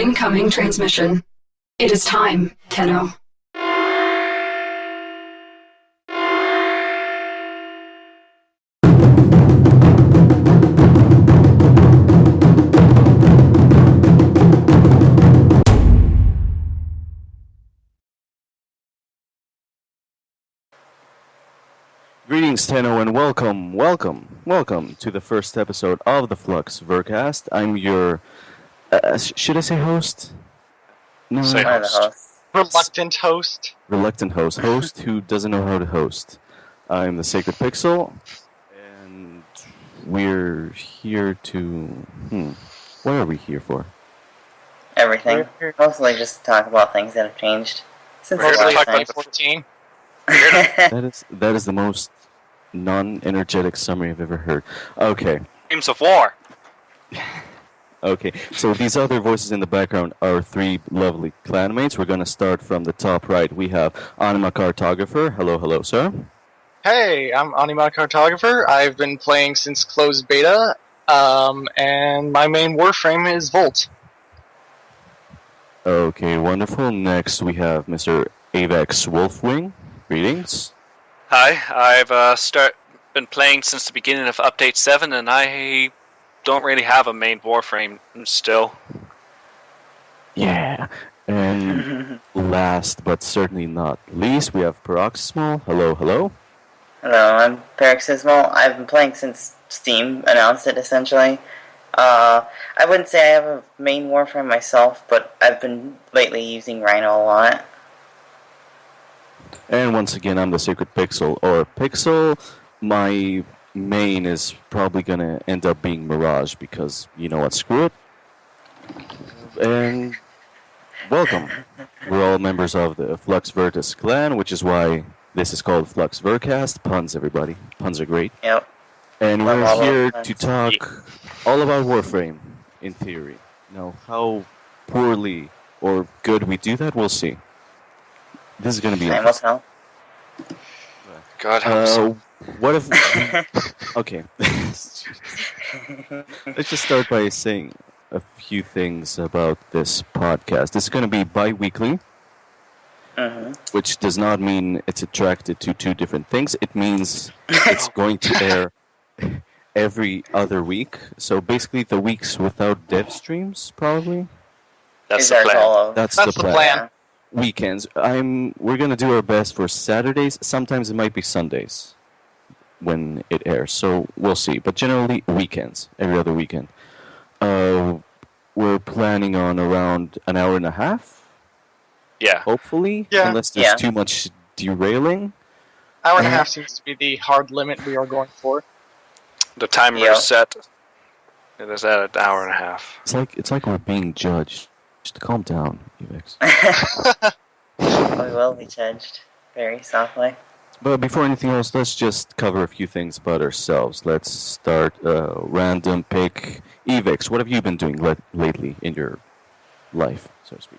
Incoming transmission. It is time, Tenno. Greetings, Tenno, and welcome to the first episode of the Flux Vircast. I'm your, should I say host? No. Say host. Reluctant host who doesn't know how to host. I'm the Sacred Pixel, and we're here to, what are we here for? Everything. Mostly just to talk about things that have changed since We're the going to last talk time. about 14. That is the most non-energetic summary I've ever heard. Okay. Games of War. Okay, so these other voices in the background are three lovely clanmates. We're going to start from the top right. We have Anima Cartographer. Hello, sir. Hey, I'm Anima Cartographer. I've been playing since closed beta, and my main Warframe is Volt. Okay, wonderful. Next, we have Mr. Avex Wolfwing. Greetings. Hi, I've been playing since the beginning of Update 7, and I don't really have a main Warframe still. Yeah. And last but certainly not least, we have Paroxysmal. Hello. Hello, I'm Paroxysmal. I've been playing since Steam announced it, essentially. I wouldn't say I have a main Warframe myself, but I've been lately using Rhino a lot. And once again, I'm the Sacred Pixel, or Pixel. My main is probably going to end up being Mirage, because, you know what, screw it. And welcome. We're all members of the Flux Vircast clan, which is why this is called Flux Vircast. Puns, everybody. Puns are great. Yep. And we're here to talk all about Warframe, in theory. Now, how poorly or good we do that, we'll see. This is going to be interesting. God help us. What if okay. Let's just start by saying a few things about this podcast. This is going to be bi-weekly, which does not mean it's attracted to two different things. It means it's going to air every other week. So basically the weeks without dev streams, probably. That's the plan. That's the plan. Weekends. We're gonna do our best for Saturdays. Sometimes it might be Sundays when it airs, so we'll see. But generally weekends, every other weekend. We're planning on around an hour and a half. Yeah. Hopefully, Yeah. unless there's too much derailing. Hour and a half seems to be the hard limit we are going for. The timer is set. It is at an hour and a half. It's like we're being judged. Just calm down, Evex. We will be judged very softly. But before anything else, let's just cover a few things about ourselves. Let's start random pick. Evex, what have you been doing lately in your life, so to speak?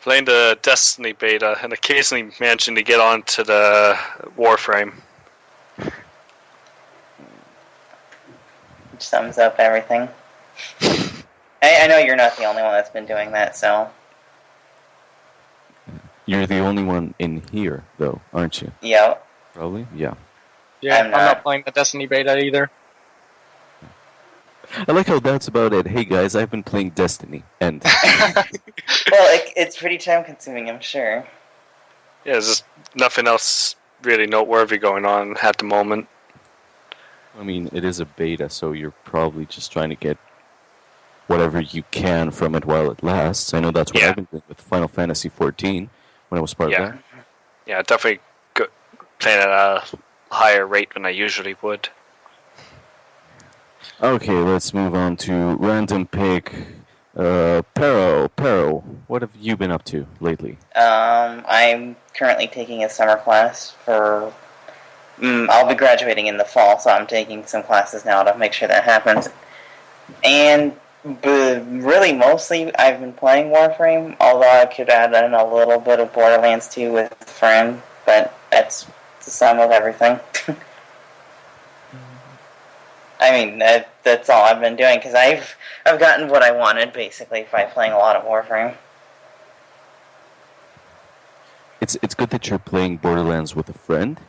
Playing the Destiny beta and occasionally managing to get onto the Warframe. Which sums up everything. I know you're not the only one that's been doing that, so... You're the only one in here, though, aren't you? Yep. Probably? Yeah. Yeah, I'm I'm not. not playing the Destiny beta either. I like how that's about it. Hey guys, I've been playing Destiny. End. Well, it's pretty time-consuming, I'm sure. Yeah, there's just nothing else really noteworthy going on at the moment. I mean, it is a beta, so you're probably just trying to get whatever you can from it while it lasts. I know that's what I've been doing with Final Fantasy 14 when I was part of that. Yeah, definitely playing at a higher rate than I usually would. Okay, let's move on to random pick. Pero, what have you been up to lately? I'm currently taking a summer class for... I'll be graduating in the fall, so I'm taking some classes now to make sure that happens. And... But really, mostly, I've been playing Warframe, although I could add in a little bit of Borderlands 2 with a friend, but that's the sum of everything. I mean, that's all I've been doing, because I've gotten what I wanted, basically, by playing a lot of Warframe. It's good that you're playing Borderlands with a friend,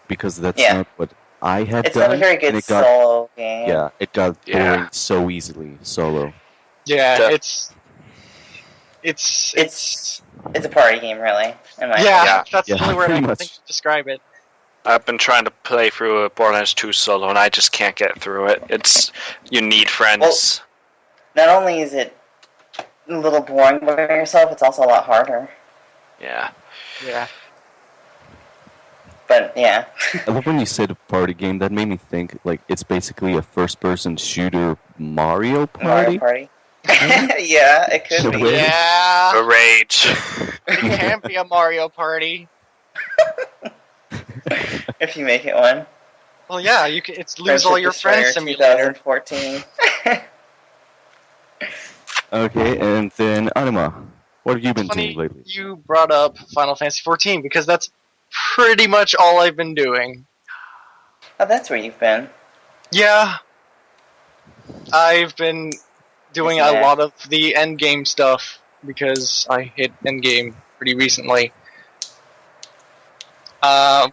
because that's Yeah. not what I had It's done. not a very and good it got, solo game. Yeah, it got Yeah. boring so easily solo. Yeah, Def- it's It's a party game, really. In my yeah, opinion. that's the Yeah, only word I pretty can much. think to describe it. I've been trying to play through Borderlands 2 solo, and I just can't get through it. You need friends. Not only is it a little boring by yourself, it's also a lot harder. Yeah. Yeah. But yeah. I love when you said a party game. That made me think like it's basically a first-person shooter Mario Party. Mario Party. Yeah, it could be. Wait. Yeah, The rage. it can be a Mario Party. If you make it one. Well, yeah, you can. It's lose all your friends simulator. 2014. Okay, and then Anima, what have you been Funny doing lately? you brought up Final Fantasy 14 because that's pretty much all I've been doing. Oh, that's where you've been. Yeah, I've been doing a lot of the end game stuff because I hit end game pretty recently.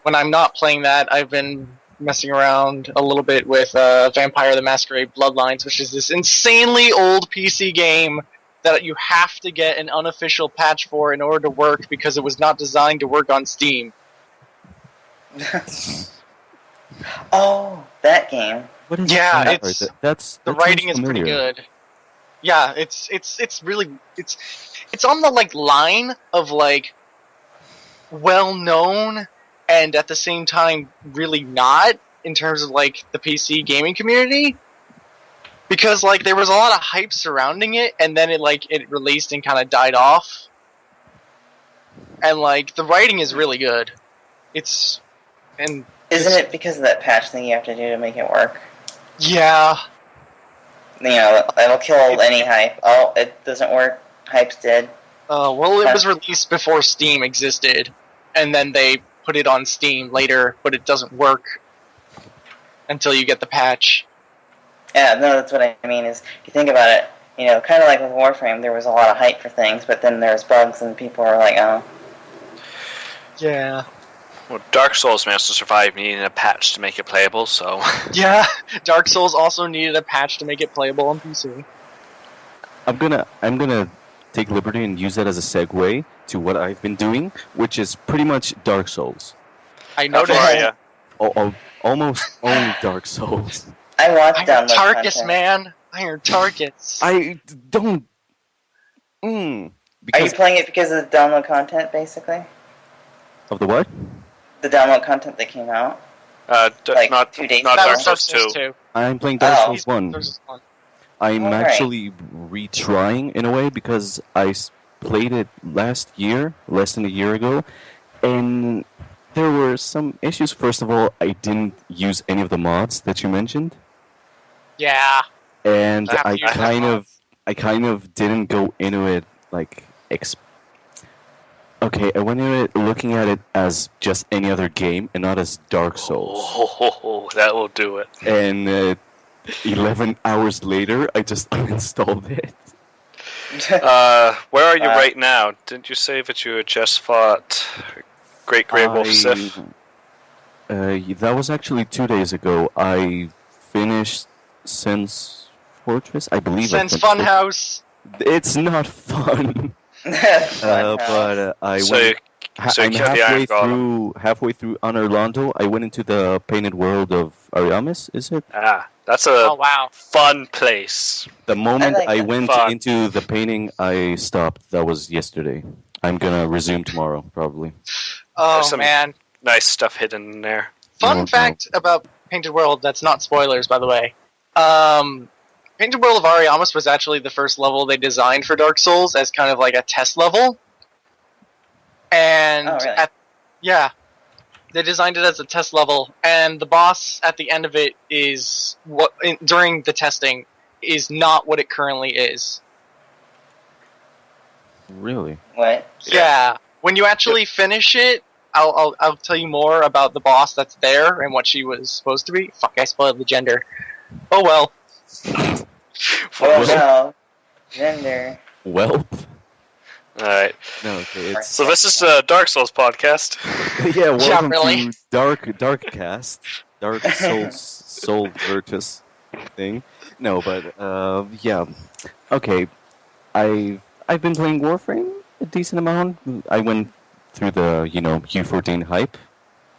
When I'm not playing that, I've been messing around a little bit with Vampire the Masquerade Bloodlines, which is this insanely old PC game that you have to get an unofficial patch for in order to work because it was not designed to work on Steam. Oh, that game. What is Yeah, that? it's That's the that writing sounds is pretty familiar. good. Yeah, it's really it's on the line of well known and at the same time really not in terms of the PC gaming community, because there was a lot of hype surrounding it and then it released and kind of died off, and the writing is really good. Isn't it because of that patch thing you have to do to make it work? Yeah. That'll kill any hype. Oh, it doesn't work. Hype's dead. Well, it was released before Steam existed, and then they put it on Steam later, but it doesn't work until you get the patch. Yeah, no, that's what I mean. Is if you think about it, kind of like with Warframe, there was a lot of hype for things, but then there's bugs, and people were like, "Oh." Yeah. Well, Dark Souls managed to survive needing a patch to make it playable, so... Yeah, Dark Souls also needed a patch to make it playable on PC. I'm gonna take liberty and use that as a segue to what I've been doing, which is pretty much Dark Souls. I How noticed. far are you? Almost only Dark Souls. I watched Iron download Tarkus, content. man. Iron Tarkus. I don't. Are you Because playing it because of the download content, basically? of the what? The download content that came out? Not 2 days not ago? Dark Souls 2. I'm playing Dark Oh. Souls 1. There's one. I'm Alright. actually retrying in a way because I played it less than a year ago, and there were some issues. First of all, I didn't use any of the mods that you mentioned, Yeah. and I have to use that I kind of didn't go into it okay, I went into it looking at it as just any other game and not as Dark Souls. Oh, that will do it. And 11 hours later, I just uninstalled it. Where are you right now? Didn't you say that you had just fought Great Grey Wolf Sif? That was actually 2 days ago. I finished Sense Fortress, I believe. Sense I finished it. Funhouse. It's not fun. But I So went. you I'm killed the Iron Golem. halfway through on Orlando. I went into the painted world of Ariamis. Is it? That's Oh, a wow. fun place. The moment like I that. went Fun. into the painting, I stopped. That was yesterday. I'm gonna resume tomorrow, probably. Oh, There's some- man. Nice stuff hidden in there. Fun No, fact about Painted World, that's not spoilers, by the way. Painted World of Ariamis was actually the first level they designed for Dark Souls as kind of like a test level. And Oh, really? yeah, they designed it as a test level, and the boss at the end of it is during the testing is not what it currently is. Really? What? Yeah. When you actually finish it, I'll tell you more about the boss that's there and what she was supposed to be. Fuck, I spoiled the gender. Oh well. Oh no. Gender. Well, Alright. no, okay, it's So this is a Dark Souls podcast. yeah. Welcome really. to Dark Cast, Dark Soul Virtus thing. No, but yeah. Okay, I've been playing Warframe a decent amount. I went through the U14 hype.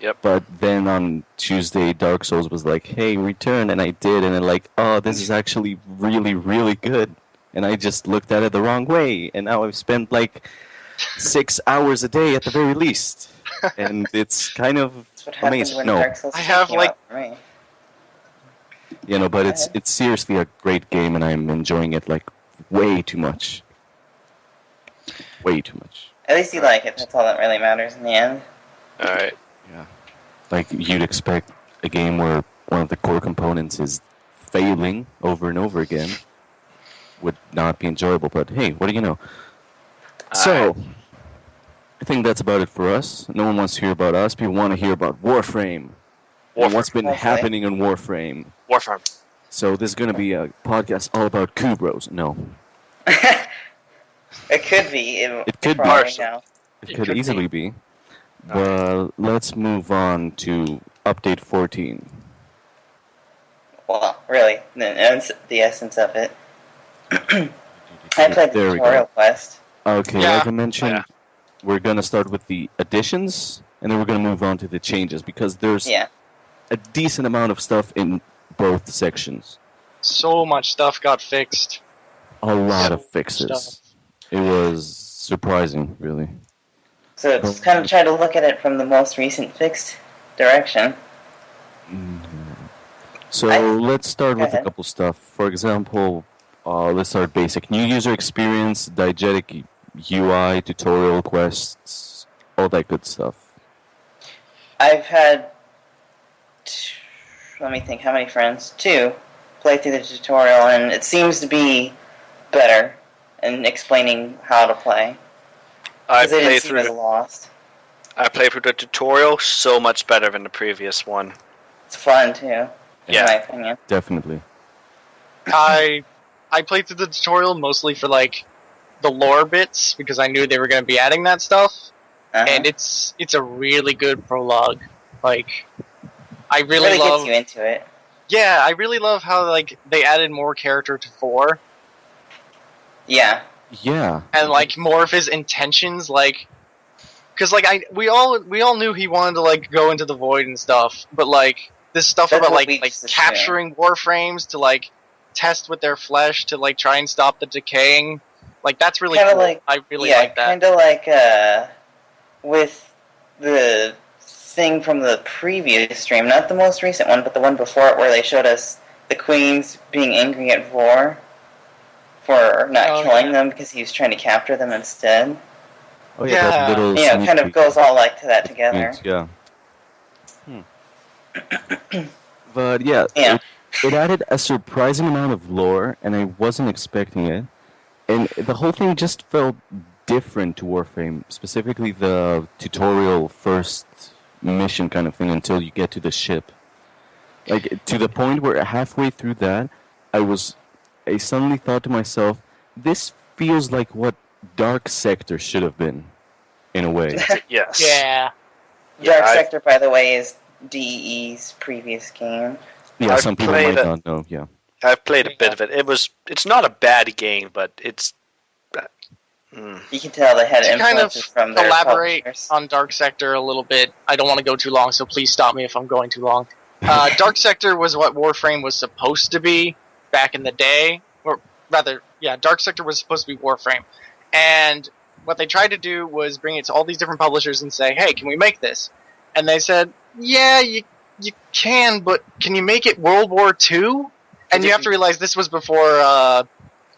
Yep. But then on Tuesday, Dark Souls was like, "Hey, return," and I did, and I'm like, "Oh, this is actually really, really good." And I just looked at it the wrong way, and now I've spent like 6 hours a day at the very least, and it's kind of That's what happened amazing. when No, Dark Souls I 2 have, came like- out for me. but Go it's ahead. it's seriously a great game, and I'm enjoying it like way too much. Way too much. At least you like it. That's all that really matters in the end. Alright. Yeah. Like you'd expect a game where one of the core components is failing over and over again would not be enjoyable, but hey, what do you know? So, I think that's about it for us. No one wants to hear about us. People want to hear about Warframe. And what's been Mostly. happening in Warframe. Warframe. So this is going to be a podcast all about Kubrows. No, It could be. It could for be. all we know. it could easily be. But let's move on to update 14. Well, really, the essence of it. I played the There we tutorial go. quest. Okay, Yeah. like I mentioned, Yeah. we're going to start with the additions, and then we're going to move on to the changes, because there's Yeah. a decent amount of stuff in both sections. So much stuff got fixed. A lot So of fixes. stuff. It was surprising, really. So just kind of try to look at it from the most recent fixed direction. So let's start Go with a ahead. couple stuff. For example, let's start basic. New user experience, diegetic UI, tutorial quests, all that good stuff. I've had, let me think, how many friends? 2 play through the tutorial, and it seems to be better in explaining how to play. I Because they played didn't seem through as lost. the tutorial so much better than the previous one. It's fun, too, Yeah. in my opinion. Definitely. I played through the tutorial mostly for like the lore bits because I knew they were going to be adding that stuff, Uh-huh. and it's a really good prologue. Like, I It really really love. gets you into it. Yeah, I really love how like they added more character to 4 Yeah. Yeah. and like more of his intentions, like. Because like we all knew he wanted to like go into the void and stuff, but like this stuff That's about what like we like just assumed. capturing warframes to like test with their flesh to like try and stop the decaying, like that's really Kinda cool. like- I really yeah, like that. kind of like with the thing from the previous stream, not the most recent one, but the one before it, where they showed us the queens being angry at Vor for not Oh, killing yeah. them because he was trying to capture them instead. Oh yeah, that Yeah. little You know, sneak kind of peek goes all like to that together. Yeah. But yeah, Yeah. it added a surprising amount of lore, and I wasn't expecting it. And the whole thing just felt different to Warframe, specifically the tutorial first mission kind of thing until you get to the ship. Like, to the point where halfway through that, I suddenly thought to myself, this feels like what Dark Sector should have been, in a way. Yes. Yeah, Dark I- Sector, by the way, is DE's previous game. Yeah, I've some people played might it. not know, yeah. I've played a bit of it. It's not a bad game, but it's. You can tell they had to kind of influences from their elaborate publishers. on Dark Sector a little bit. I don't want to go too long, so please stop me if I'm going too long. Dark Sector was what Warframe was supposed to be back in the day, or rather, yeah, Dark Sector was supposed to be Warframe, and what they tried to do was bring it to all these different publishers and say, "Hey, can we make this?" And they said, "Yeah, you can, but can you make it World War II?" And you have to realize this was before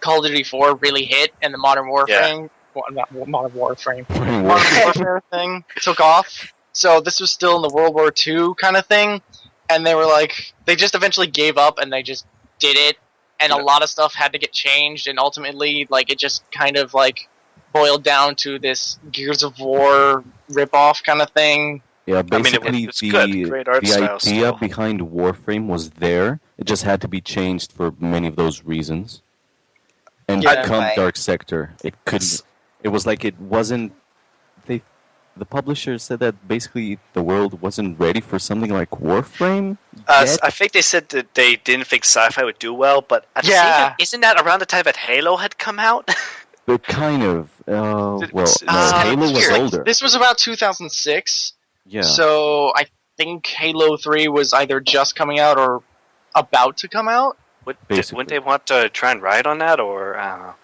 Call of Duty 4 really hit and the Modern Warframe, well, not Modern Warframe, Modern Warfare thing took off. So this was still in the World War II kind of thing, and they were like, they just eventually gave up and they just did it, and a lot of stuff had to get changed, and ultimately, like, it just kind of like boiled down to this Gears of War ripoff kind of thing. Yeah, I mean, basically it's good. Great art the style idea still. behind Warframe was there. It just had to be changed for many of those reasons. And Yeah. come Right. Dark Sector, it couldn't. It was like it wasn't. The publisher said that basically the world wasn't ready for something like Warframe yet. I think they said that they didn't think sci-fi would do well, but at the same Yeah. time, isn't that around the time that Halo had come out? But kind of. Well, no, Halo was here, older. This was about 2006. Yeah. So I think Halo 3 was either just coming out or about to come out. Basically. Wouldn't they want to try and ride on that, or I don't know?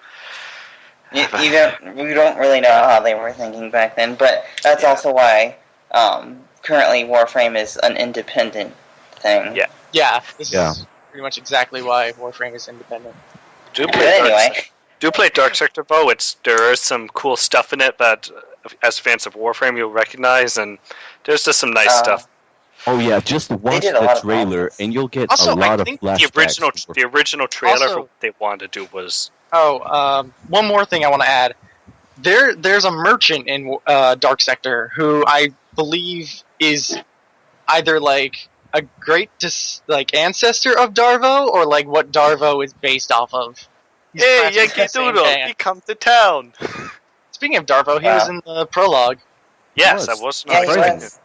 We don't really know how they were thinking back then, but that's also why currently Warframe is an independent thing. Yeah. Yeah, this Yeah. is pretty much exactly why Warframe is independent. Do But play anyway, Dark Sector, Bo. There is some cool stuff in it that, as fans of Warframe, you'll recognize, and there's just some nice stuff. Oh yeah, just watch did a the lot of trailer offense. and you'll get Also, a lot I of think flashbacks. The original trailer Also- for what they wanted to do was One more thing I want to add. There's a merchant in Dark Sector who I believe is either like a great ancestor of Darvo or like what Darvo is based off of. He's hey, practically Yankee the same Doodle, man. he come to town. Speaking of Darvo, he Wow. was in the prologue. Yes, was. I was yeah, not he expecting it. was.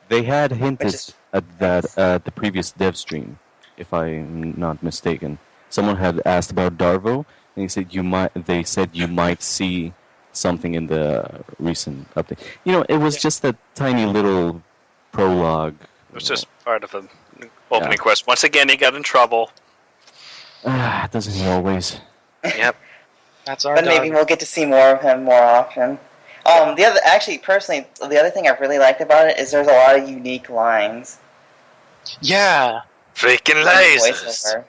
They had hinted Which is at that at the previous dev stream, if I'm not mistaken. Someone had asked about Darvo, and he said they said you might see something in the recent update. You know, it was just a tiny little prologue. It was just part of an opening quest. Once again, he got in trouble. Doesn't he always? Yep. That's our But maybe Darvo. we'll get to see more of him more often. The other thing I really liked about it is there's a lot of unique lines. Yeah. Freaking in the lasers. voiceover.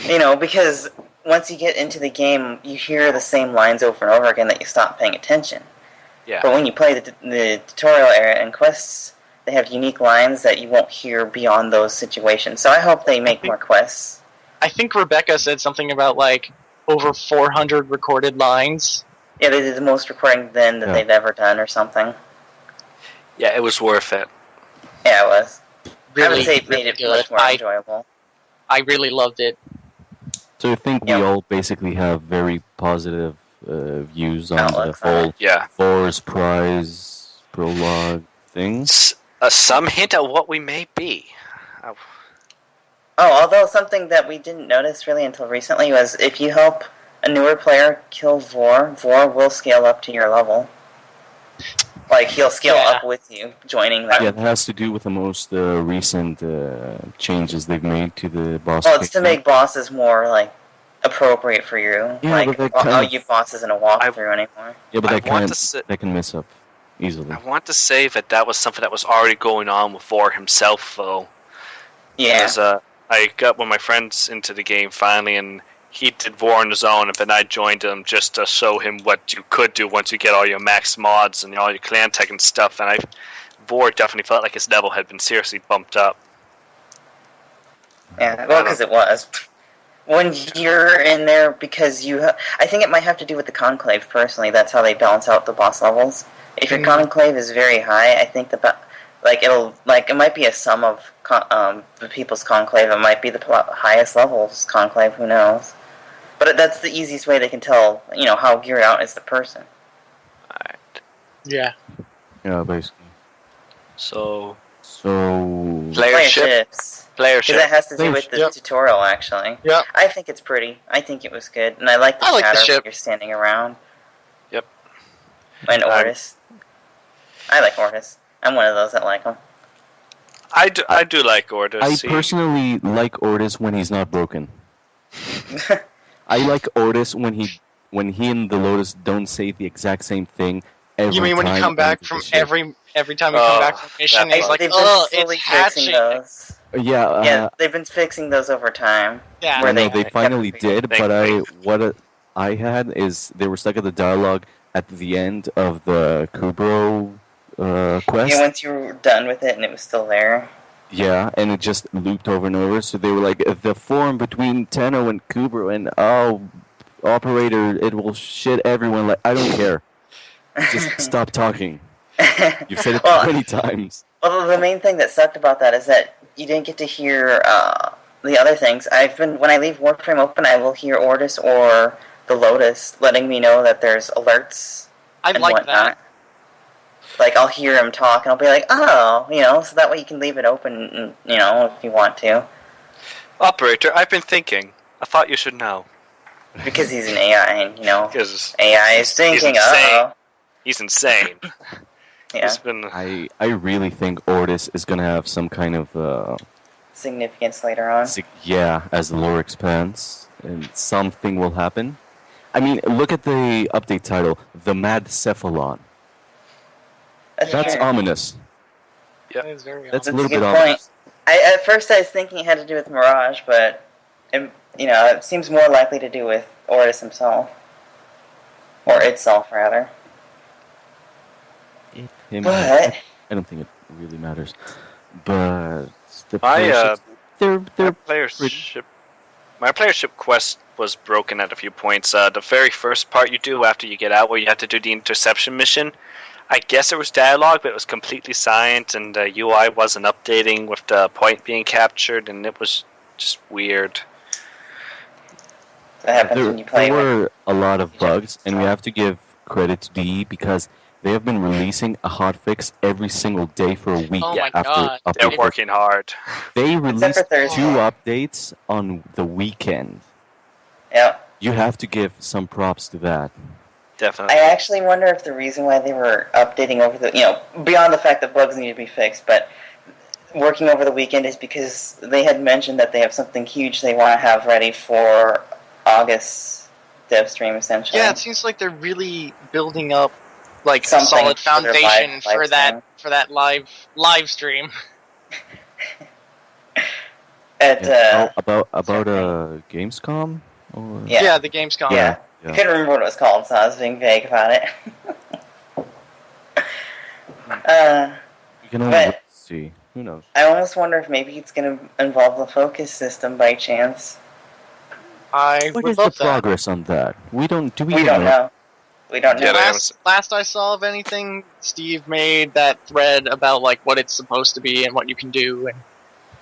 You know, because once you get into the game, you hear the same lines over and over again that you stop paying attention. Yeah. But when you play the tutorial area and quests, they have unique lines that you won't hear beyond those situations. So I hope they make more quests. I think Rebecca said something about like over 400 recorded lines. Yeah, they did the most recording then that they've ever done or something. Yeah, it was worth it. Yeah, it was. I Really, would say it made it good. much more enjoyable. I really loved it. So I think we Yeah. all basically have very positive views on Outlooks the on whole it. Yeah. Force Prize prologue thing. Some hint at what we may be. Oh, although something that we didn't notice really until recently was if you help a newer player kill Vor will scale up to your level. Like, he'll scale up with you, joining them. Yeah, it has to do with the most recent changes they've made to the boss. Well, it's to fight. make bosses more, like, appropriate for you. Yeah, like, but that kind I'll of- use bosses in a walkthrough anymore. Yeah, but I that want can to say- that can mess up easily. I want to say that was something that was already going on with Vor himself, though. Yeah. Because, I got one of my friends into the game finally, and he did Vor on his own, and then I joined him just to show him what you could do once you get all your max mods and all your clan tech and stuff. And Vor definitely felt like his level had been seriously bumped up. Yeah, well, because it was. When you're in there, because I think it might have to do with the conclave, personally. That's how they balance out the boss levels. If your conclave is very high, I think it might be a sum of the people's conclave. It might be the highest level's conclave. Who knows? But that's the easiest way they can tell, how geared out is the person. Alright. Yeah. Yeah, basically. So, Playerships. Playership. Because that has to do with the tutorial, actually. Yeah. I think it's pretty. I think it was good. And I like the shadow ship. when you're standing around. Yep. And Ortis. I like Ortis. I'm one of those that like him. I do like Ortis. I personally like Ortis when he's not broken. I like Ortis when he and the Lotus don't say the exact same thing every time. You mean when you come back from every time you come back from mission, he's like, they've oh, been slowly it's fixing hatching. those. Yeah, Yeah, they've been fixing those over time. Yeah. I know they they finally kept did, but Thankfully. I had is they were stuck at the dialogue at the end of the Kubrow quest. Yeah, once you were done with it and it was still there. Yeah, and it just looped over and over. So they were like, the form between Tenno and Kubrow, and operator, it will shit everyone. Like, I don't care. Just stop talking. You've said it Well, 20 times. Well, the main thing that sucked about that is that you didn't get to hear the other things. When I leave Warframe open, I will hear Ordis or the Lotus letting me know that there's alerts I and like whatnot. that. Like, I'll hear him talk, and I'll be like, oh, so that way you can leave it open, if you want to. Operator, I've been thinking. I thought you should know. Because he's an AI, and, Because AI is thinking, he's insane. uh-oh. He's insane. Yeah. He's been... I really think Ordis is going to have some kind of... significance later on. As the lore expands, and something will happen. I mean, look at the update title, The Mad Cephalon. That's true. ominous. Yeah. That is very That's a ominous. little a bit good ominous. point. At first I was thinking it had to do with Mirage, but it seems more likely to do with Ordis himself. Or itself, rather. But I don't think it really matters. But the My they're playership quest was broken at a few points. The very first part you do after you get out, where you have to do the interception mission, I guess it was dialogue, but it was completely silent, and the UI wasn't updating with the point being captured, and it was just weird. that happens when you play there with... were a lot of bugs, and we have to give credit to DE because they have been releasing a hotfix every single day for a week Oh my after God. update. They're working hard. They released for Thursday. 2 updates on the weekend. Yep. You have to give some props to that. Definitely. I actually wonder if the reason why they were updating over the... beyond the fact that bugs need to be fixed, but working over the weekend is because they had mentioned that they have something huge they want to have ready for August dev stream, essentially. Yeah, it seems like they're really building up like a Something solid for their foundation live for that live stream. About Gamescom? Or? Yeah. The Gamescom. Yeah. I couldn't remember what it was called, so I was being vague about it. You can only but- see. Who knows? I almost wonder if maybe it's going to involve the focus system by chance. I What would is the love that. progress on that? We don't We don't know. We don't know. Yeah, Last I saw of anything, Steve made that thread about like what it's supposed to be and what you can do, and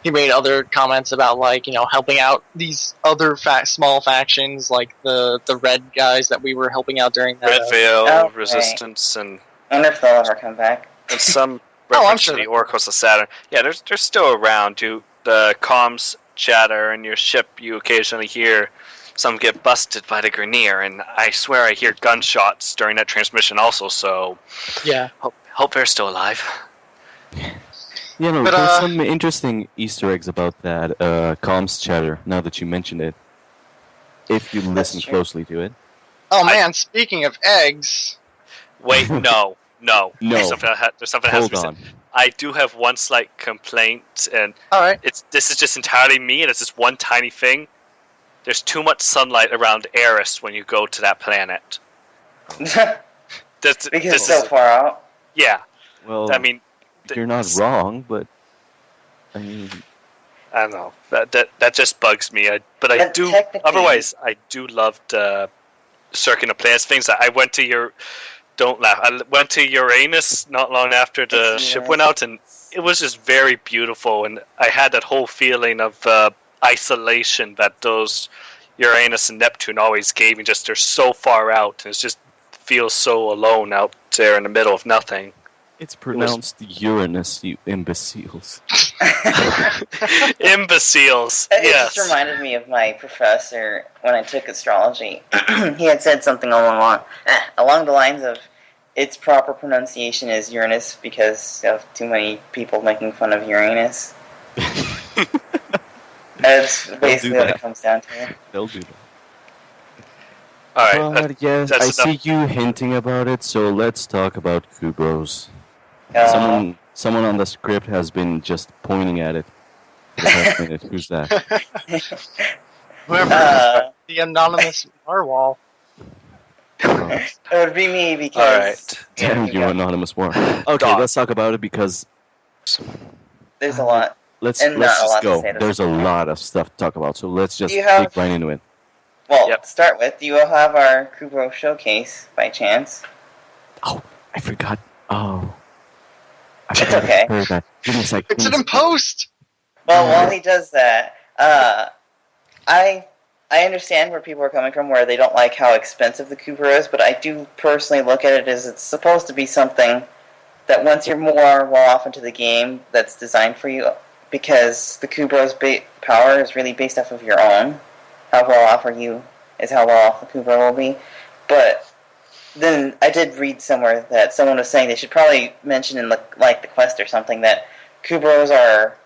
he made other comments about like helping out these other small factions like the red guys that we were helping out during that. Red Veil, Okay. Resistance, and I wonder if they'll ever come back. some I'm reference sure to the they- Oracles of Saturn. Yeah, they're still around. The comms chatter in your ship, you occasionally hear some get busted by the Grenier, and I swear I hear gunshots during that transmission also, so Yeah. hope they're still alive. But, there's some interesting Easter eggs about that comms chatter, now that you mentioned it. If you listen true. closely to it. Oh man, speaking of eggs, Wait, no. No. There's something that has to Hold be said. on. I do have one slight complaint, and all right. this is just entirely me, and it's just one tiny thing. There's too much sunlight around Eris when you go to that planet. Because This it's so far out. Yeah, Well, I mean, you're not wrong, but I mean, I don't know. That just bugs me. But I But do. technically- Otherwise, I do love the circuit of planets. Things that I went to your. Don't laugh. I went to Uranus not long after the It's ship Uranus. went out, and it was just very beautiful. And I had that whole feeling of isolation that those Uranus and Neptune always gave me. Just they're so far out, and it just feels so alone out there in the middle of nothing. it's pronounced Uranus, you imbeciles. Imbeciles. It Yes. just reminded me of my professor when I took astrology. He had said something along the lines of, its proper pronunciation is Uranus because of too many people making fun of Uranus. That's basically what it that. comes down to. They'll do that. All right. But yes, that's I enough. see you hinting about it, so let's talk about Kubrows. Someone on the script has been just pointing at it for the past minute. Who's that? Whoever the anonymous narwhal. It would be me because... All right. Damn you, anonymous war. Okay, Dog. let's talk about it because There's a lot. let's And not a just lot to go. say this There's a weekend. lot of stuff to talk about, so let's just You have- dig right into it. Well, Yep. to start with, you will have our Kubrows showcase, by chance. Oh, I forgot. Oh, It's okay. Very bad. Give me a sec. It's an impost. Well, while he does that, I understand where people are coming from, where they don't like how expensive the Kubrow is, but I do personally look at it as it's supposed to be something that once you're more well off into the game, that's designed for you, because the Kubrow's power is really based off of your own. How well off are you is how well off the Kubrow will be. But then I did read somewhere that someone was saying they should probably mention in the quest or something that Kubrows are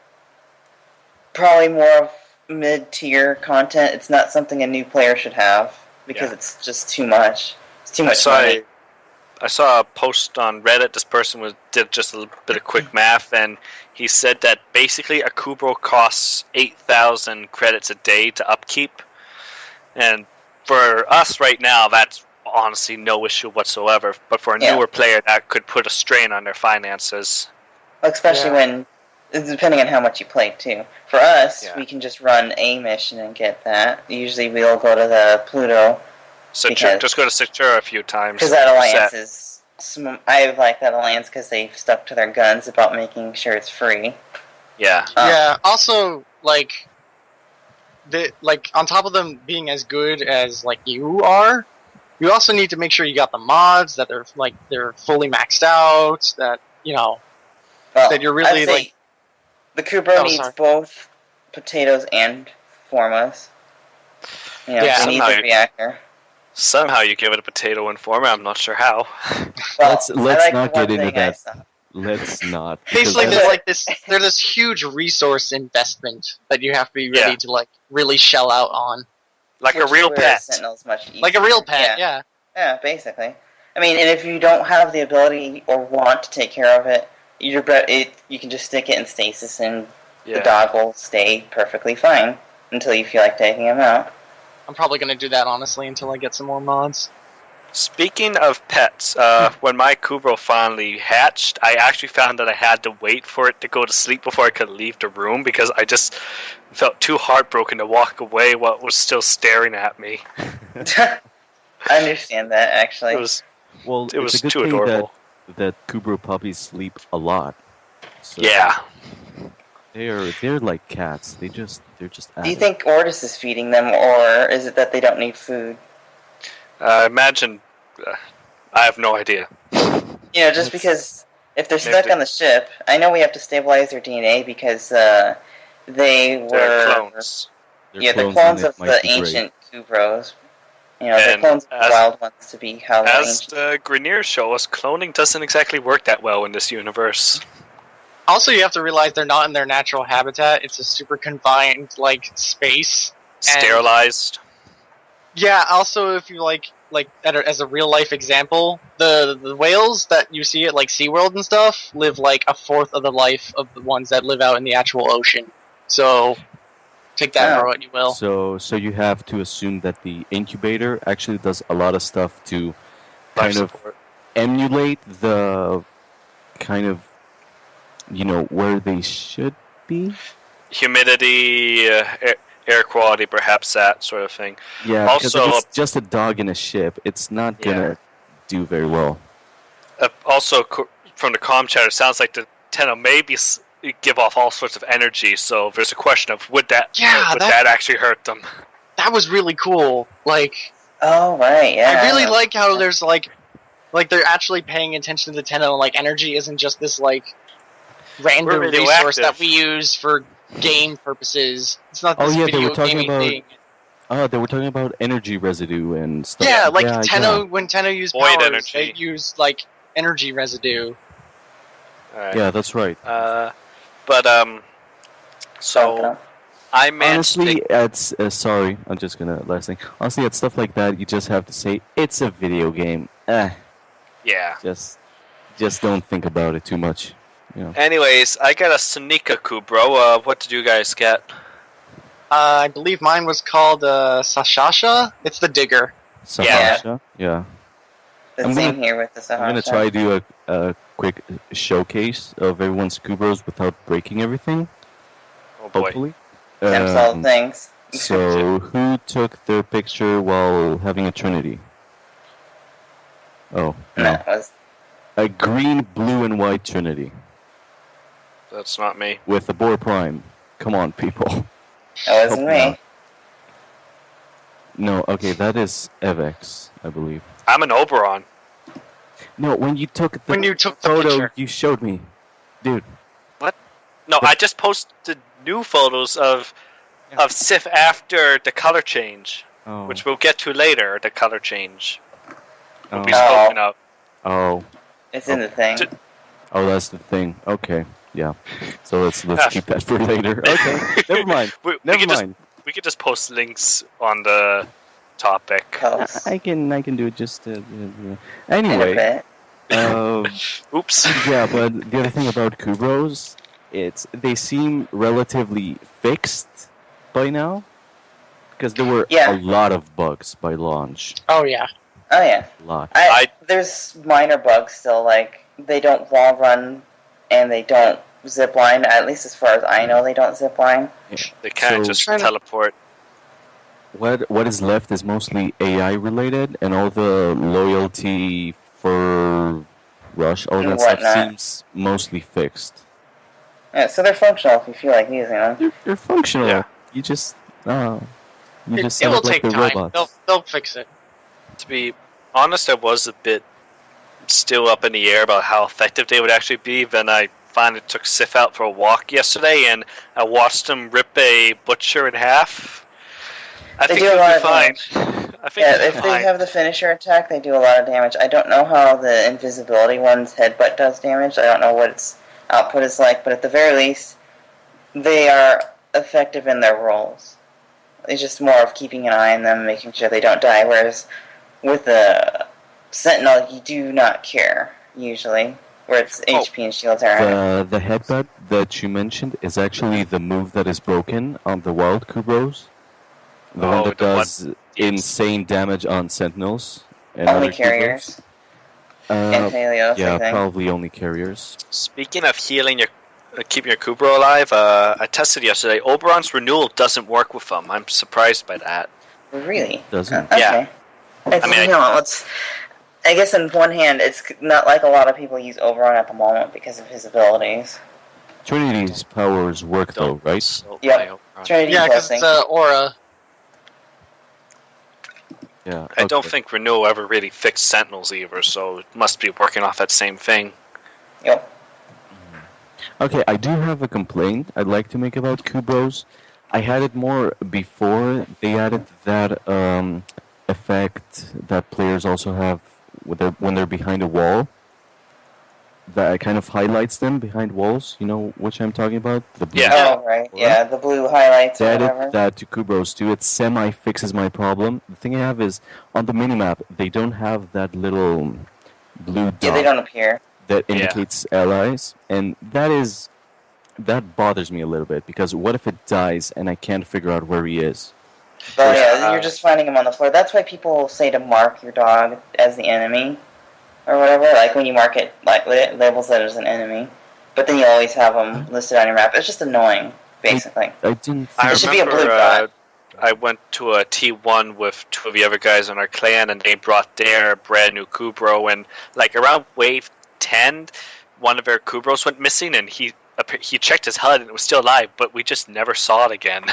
probably more of mid-tier content. It's not something a new player should have because it's just too much. It's too much money. I saw a post on Reddit. This person did just a little bit of quick math, and he said that basically a Kubrow costs 8,000 credits a day to upkeep. And for us right now, that's honestly no issue whatsoever. But for a newer player, that could put a strain on their finances. Especially when, depending on how much you play, too. For us, we can just run a mission and get that. Usually we'll go to the Pluto. Just go to Sectura a few times. Because that alliance is... I like that alliance because they've stuck to their guns about making sure it's free. Yeah. Also, on top of them being as good as you are, you also need to make sure you got the mods, that they're fully maxed out, that that you're really the Kubrow needs both potatoes and formas. They need the reactor. Somehow you give it a potato and forma. I'm not sure how. Well, let's not get into that. Let's not. Basically, there's this huge resource investment that you have to be ready to really shell out on. Like a real pet. Like a real pet, yeah. Yeah, basically. I mean, and if you don't have the ability or want to take care of it, you can just stick it in stasis and the dog will stay perfectly fine until you feel like taking him out. I'm probably going to do that, honestly, until I get some more mods. Speaking of pets, when my Kubrow finally hatched, I actually found that I had to wait for it to go to sleep before I could leave the room because I just felt too heartbroken to walk away while it was still staring at me. I understand that, actually. It was it's a good too thing adorable. That Kubrow puppies sleep a lot. So they're like cats. They're just. Do you think Ordis is feeding them, or is it that they don't need food? Imagine. I have no idea. Just because if they're stuck on the ship, I know we have to stabilize their DNA because they're clones. They're clones of the ancient Kubrows. They're clones of the wild ones to be how they're ancient. As the Greniers show us, cloning doesn't exactly work that well in this universe. Also, you have to realize they're not in their natural habitat. It's a super confined, space. Sterilized. Yeah, also, if you as a real-life example, the whales that you see at, SeaWorld and stuff live, a fourth of the life of the ones that live out in the actual ocean. So, take that for what you will. So you have to assume that the incubator actually does a lot of stuff to kind of emulate the kind of where they should be. Humidity, air quality, perhaps that sort of thing. Yeah, also, if it's just a dog in a ship, it's not gonna do very well. Also, from the comm chat, it sounds like the Tenno maybe give off all sorts of energy. So there's a question of would that actually hurt them? That was really cool. Oh right, yeah. I really like how there's they're actually paying attention to the Tenno. Energy isn't just this random resource that we use for game purposes. It's not this video gaming thing. They were talking about energy residue and stuff. Yeah, Tenno, when Tenno used powers, they used energy residue. Yeah, that's right. So I managed. Honestly, sorry, I'm just gonna last thing. Honestly, at stuff like that, you just have to say it's a video game. Yeah. Just don't think about it too much. Anyways, I got a Sonika Kubrow. What did you guys get? I believe mine was called Sashasha. It's the digger. Sashasha? Yeah. The same here with the Sashasha. I'm going to try to do a quick showcase of everyone's Kubrows without breaking everything. Oh boy. Hopefully. Solid things. So, who took their picture while having a Trinity? Oh, no. That was... A green, blue, and white Trinity. That's not me. with the Boar Prime. Come on, people. That wasn't Help me me. out. No, okay, that is Evex, I believe. I'm an Oberon. No, when you took the photo picture. you showed me. Dude. No, I just posted new photos of Sif after the color change, Oh. which we'll get to later. The color change will be Oh. spoken of. Oh. It's in the thing. Oh, that's the thing. Okay. Yeah. So let's keep that for later. Okay. Never mind. Never mind. We could just post links on the topic. Posts. I can do it just In a anyway. bit. Oops. Yeah, but the other thing about Kubrows, they seem relatively fixed by now, because there were a lot of bugs by launch. Oh yeah. Oh yeah. A lot. There's minor bugs still, like they don't wall run and they don't zip line. At least as far as I know, they don't zip line. They can't just teleport. What is left is mostly AI related, and all the loyalty for Rush, all that stuff seems mostly fixed. Yeah, so they're functional if you feel like using them. They're functional. Yeah. You just It will take time. robots. They'll fix it. To be honest, I was a bit still up in the air about how effective they would actually be. Then I finally took Sif out for a walk yesterday, and I watched him rip a butcher in half. I think he'll be fine. If they have the finisher attack, they do a lot of damage. I don't know how the invisibility one's headbutt does damage. I don't know what its output is like, but at the very least, they are effective in their roles. It's just more of keeping an eye on them, making sure they don't die, whereas with the Sentinel, you do not care, usually, where it's HP and shields are. The headbutt that you mentioned is actually the move that is broken on the wild Kubrows. The one that does insane damage on Sentinels. And only carriers. And Helios, yeah, I think. probably only carriers. Speaking of healing keeping your Kubrow alive, I tested yesterday. Oberon's renewal doesn't work with them. I'm surprised by that. Really? Doesn't? Okay. Yeah. I guess on one hand, it's not like a lot of people use Oberon at the moment because of his abilities. Trinity's powers work though, right? Yep. Trinity because it's aura. Yeah. I don't think renewal ever really fixed Sentinels either, so it must be working off that same thing. Yep. Okay, I do have a complaint I'd like to make about Kubrows. I had it more before they added that effect that players also have when they're behind a wall. That kind of highlights them behind walls. You know which I'm talking about? The blue. Yeah. Oh, right. Yeah, the blue highlights. They or whatever. added that to Kubrows too. It semi-fixes my problem. The thing I have is, on the minimap, they don't have that little blue dot. Yeah, they don't appear. That indicates allies, and that bothers me a little bit, because what if it dies and I can't figure out where he is? Well, yeah, you're just finding him on the floor. That's why people say to mark your dog as the enemy, or whatever. Like when you mark it, like labels it as an enemy, but then you always have them listed on your map. It's just annoying, basically. I didn't. I should be a blue dot. I went to a T1 with two of the other guys in our clan, and they brought their brand new Kubrow, and like around wave 10, one of their Kubrows went missing, and he checked his HUD and it was still alive, but we just never saw it again.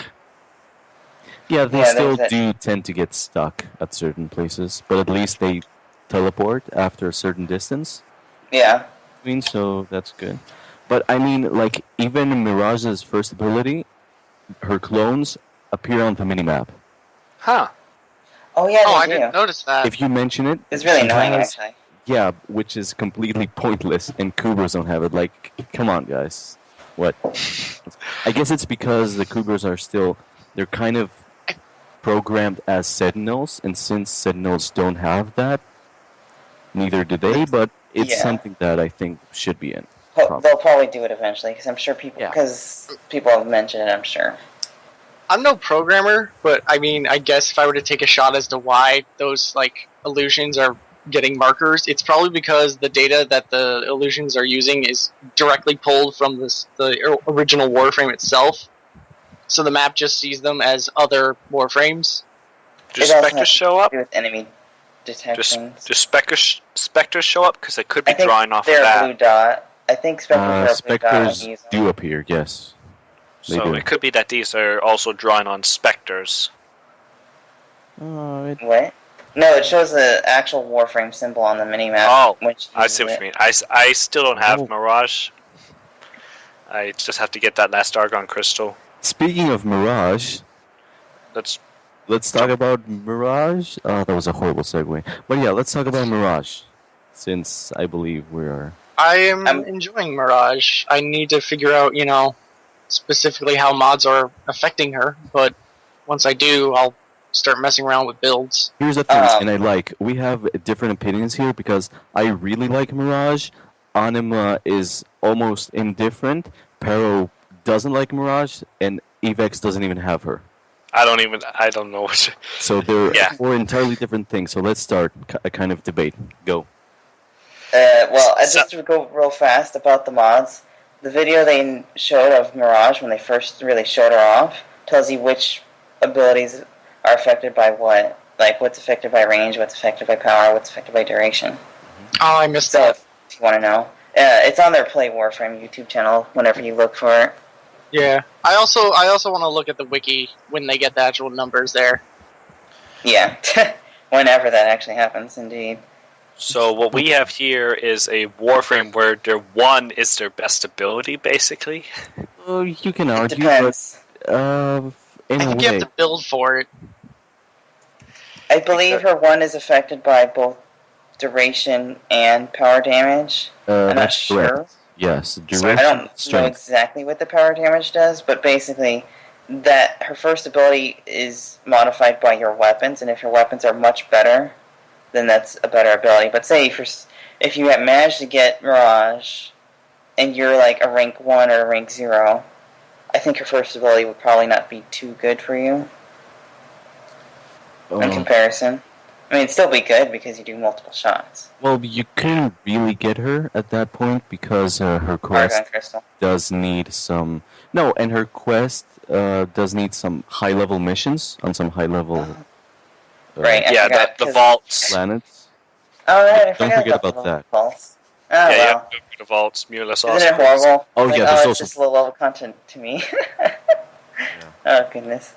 Yeah, they still do tend to get stuck at certain places, but at least they teleport after a certain distance. Yeah. I mean, so that's good. But I mean, like, even Mirage's first ability, her clones appear on the minimap. Huh. Oh yeah, I didn't notice that. If you mention it, it's really annoying, actually. Yeah, which is completely pointless, and Kubrows don't have it. Like, come on, guys. What? I guess it's because the Kubrows they're kind of programmed as Sentinels, and since Sentinels don't have that, neither do they, but it's something that I think should be in. They'll probably do it eventually, because I'm sure people have mentioned it, I'm sure. I'm no programmer, but I mean, I guess if I were to take a shot as to why those like illusions are getting markers, it's probably because the data that the illusions are using is directly pulled from the original Warframe itself. So the map just sees them as other Warframes. Do specters show up? With enemy detection. Do specters show up? Because they could be drawing off of they're that. a blue dot. I think specters Spectres do appear, yes. They So do. it could be that these are also drawing on specters. What? No, it shows the actual Warframe symbol on the minimap. Oh, which I see what you mean. I still don't have Mirage. I just have to get that last Argon crystal. Speaking of Mirage, let's talk about Mirage. Oh, that was a horrible segue. But yeah, let's talk about Mirage, since I believe we are. I am enjoying Mirage. I need to figure out, specifically how mods are affecting her. But once I do, I'll start messing around with builds. Here's the thing, and we have different opinions here because I really like Mirage. Anima is almost indifferent. Pero doesn't like Mirage, and Evex doesn't even have her. I don't know what. So they're four entirely different things. So let's start a kind of debate. Go. Just to go real fast about the mods, the video they showed of Mirage when they first really showed her off tells you which abilities are affected by what. Like, what's affected by range, what's affected by power, what's affected by duration. Oh, I missed that. If you want to know. It's on their Play Warframe YouTube channel whenever you look for it. Yeah. I also want to look at the wiki when they get the actual numbers there. Yeah. Whenever that actually happens, indeed. So what we have here is a Warframe where their 1 is their best ability, basically. Well, you can argue, depends. but in I a think way, you have to build for it. I believe her 1 is affected by both duration and power damage. I'm not that's sure. correct. Yes, I duration, don't know strength. exactly what the power damage does, but basically that her first ability is modified by your weapons, and if your weapons are much better, then that's a better ability. But say if you have managed to get Mirage, and you're like a rank 1 or a rank 0, I think your first ability would probably not be too good for you in comparison. I mean, it'd still be good because you do multiple shots. Well, you couldn't really get her at that point because her quest does need some... No, and her quest does need some high-level missions on some high-level... Right, yeah, the vaults. Planets. Oh, right, Don't forget about that. Vaults. Oh, Yeah, well. you have to go to the vaults. Mulus Isn't it horrible? Oh, Like, yeah, there's it's also... just low-level content to me. Oh, goodness.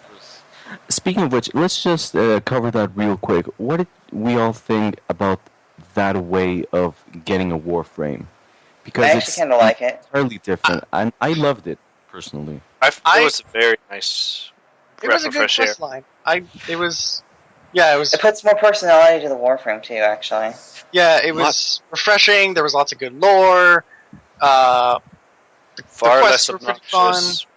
Speaking of which, let's just cover that real quick. What did we all think about that way of getting a Warframe? Because I actually kind of like it. Entirely different, and I loved it personally. It was a very nice. It was a good quest line. It was. It puts more personality to the Warframe too, actually. Yeah, it was refreshing. There was lots of good lore. Far less quests were pretty obnoxious